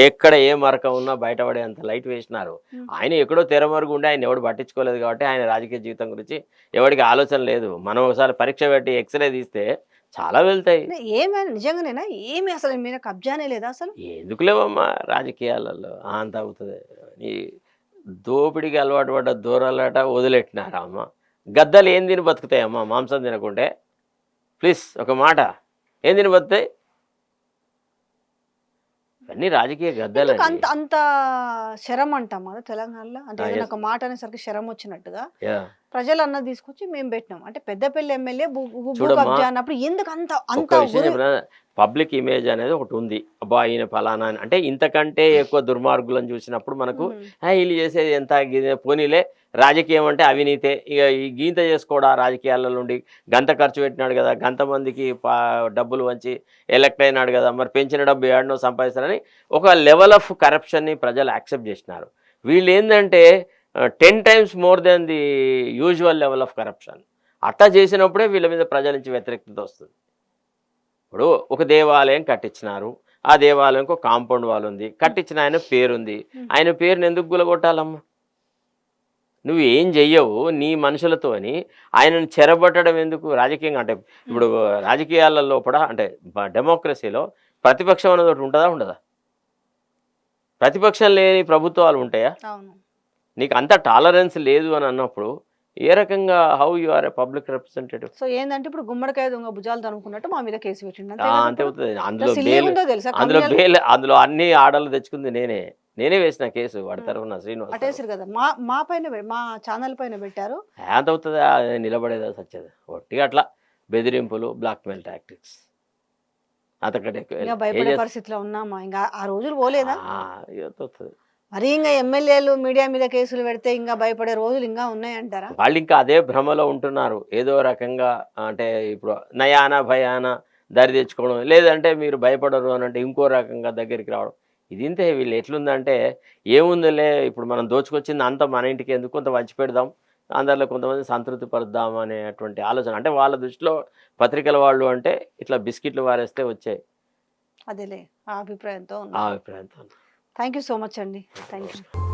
ఎక్కడ ఏ మరక ఉన్నా బయటపడే అంత లైట్ వేసినారు. ఆయన ఎక్కడో తెరమరుగు ఉండి ఆయన ఎవడు పట్టించుకోలేదు కాబట్టి ఆయన రాజకీయ జీవితం గురించి ఎవరికి ఆలోచన లేదు. మనం ఒకసారి పరీక్ష పెట్టి ఎక్స్రే తీస్తే చాలా వెళ్తాయి. ఏమైనా నిజంగానేనా ఏమి అసలు మీద కబ్జానే లేదా అసలు? ఎందుకు లేవమ్మా రాజకీయాలలో అంత అవుతుంది. దోపిడికి అలవాటు పడ్డ దూరాలట వదిలెట్టినారా అమ్మ? గద్దలు ఏం తిని బతుకుతాయమ్మా మాంసం తినకుంటే? ప్లీజ్ ఒక మాట, ఏం తిని బతుకుతాయి? అన్ని రాజకీయ గద్దలు. అంత శరం అంటాం కదా తెలంగాణలో, అంటే ఏదైనా ఒక మాట అనేసరికి శరం వచ్చినట్టుగా ప్రజలు అన్నది తీసుకొచ్చి మేము పెట్టినాం. అంటే పెద్దపల్లి ఎమ్మెల్యే కబ్జా అన్నప్పుడు ఎందుకు అంత పబ్లిక్ ఇమేజ్ అనేది ఒకటి ఉంది. అబ్బా ఈయన ఫలానా అంటే ఇంతకంటే ఎక్కువ దుర్మార్గులను చూసినప్పుడు మనకు వీళ్ళు చేసేది ఎంత పోనీలే, రాజకీయం అంటే అవినీతే, ఇక ఈ గీంత చేసుకోవడా రాజకీయాల నుండి, గంత ఖర్చు పెట్టినాడు కదా, గంత మందికి డబ్బులు వంచి ఎలక్ట్ అయినాడు కదా, మరి పెంచిన డబ్బు ఏడనో సంపాదిస్తారని ఒక లెవెల్ ఆఫ్ కరప్షన్ని ప్రజలు యాక్సెప్ట్ చేసినారు. వీళ్ళు ఏంటంటే 10 times more than the usual level of corruption. అట్లా చేసినప్పుడే వీళ్ళ మీద ప్రజల నుంచి వ్యతిరేకత వస్తుంది. ఇప్పుడు ఒక దేవాలయం కట్టించినారు, ఆ దేవాలయంకు కాంపౌండ్ వాల్ ఉంది, కట్టించిన ఆయన పేరుంది, ఆయన పేరుని ఎందుకు గులగొట్టాలమ్మా? నువ్వు ఏం చెయ్యవు నీ మనుషులతోని ఆయనను చెరబట్టడం ఎందుకు? రాజకీయంగా అంటే ఇప్పుడు రాజకీయాల లోపల అంటే డెమోక్రసీలో ప్రతిపక్షం అనేది ఒకటి ఉంటుందా ఉండదా? ప్రతిపక్షం లేని ప్రభుత్వాలు ఉంటాయా? అవును. నీకు అంత టాలరెన్స్ లేదు అని అన్నప్పుడు ఏ రకంగా how you are a public representative? So ఏంటంటే ఇప్పుడు గుమ్మడికాయ దొంగ భుజాలు అనుకున్నట్టు మా మీద కేసు పెట్టిండు అంతే అంతే కదా అవుతుంది. ఇప్పుడు? అందులో సిల్లీ బెయిల్, ఉందో తెలుసా అందులో కమ్యూనల్ బెయిల్, అందులో అన్ని ఆర్డర్లు తెచ్చుకుంది నేనే వేసిన కేసు వాడి తరఫున శ్రీనివాస్. అటేసారు కదా మా పైన మా ఛానల్ పైన పెట్టారు. ఎంత అవుతుంది నిలబడేదా సచ్చేది? ఒట్టిగా అట్లా బెదిరింపులు, బ్లాక్మెయిల్ టాక్టిక్స్, అంతకంటే ఎక్కువ ఇంకా ఏం భయపడే చేస్తా? పరిస్థితిలో ఉన్నామా? ఇంకా ఆ రోజులు పోలేదా? అవుతుంది. మరి ఇంకా ఎమ్మెల్యేలు మీడియా మీద కేసులు పెడితే ఇంకా భయపడే రోజులు ఇంకా ఉన్నాయంటారా? వాళ్ళు ఇంకా అదే భ్రమలో ఉంటున్నారు. ఏదో రకంగా అంటే ఇప్పుడు నయానా భయానా దారి తెచ్చుకోవడం, లేదంటే మీరు భయపడరు అని అంటే ఇంకో రకంగా దగ్గరికి రావడం. ఇది ఇంతే. వీళ్ళు ఎట్లుందంటే ఏముందిలే ఇప్పుడు మనం దోచుకొచ్చింది అంతా మన ఇంటికి ఎందుకు, కొంత వంచి పెడదాం, అందరిలో కొంతమంది సంతృప్తి పరుద్దాం అనేటువంటి ఆలోచన. అంటే వాళ్ళ దృష్టిలో పత్రికల వాళ్ళు అంటే ఇట్లా బిస్కెట్లు వారేస్తే వచ్చాయి అదేలే ఆ అభిప్రాయంతో ఆ ఉన్నా. అభిప్రాయంతో. థ్యాంక్ యూ సో మచ్ అండి. Thank you.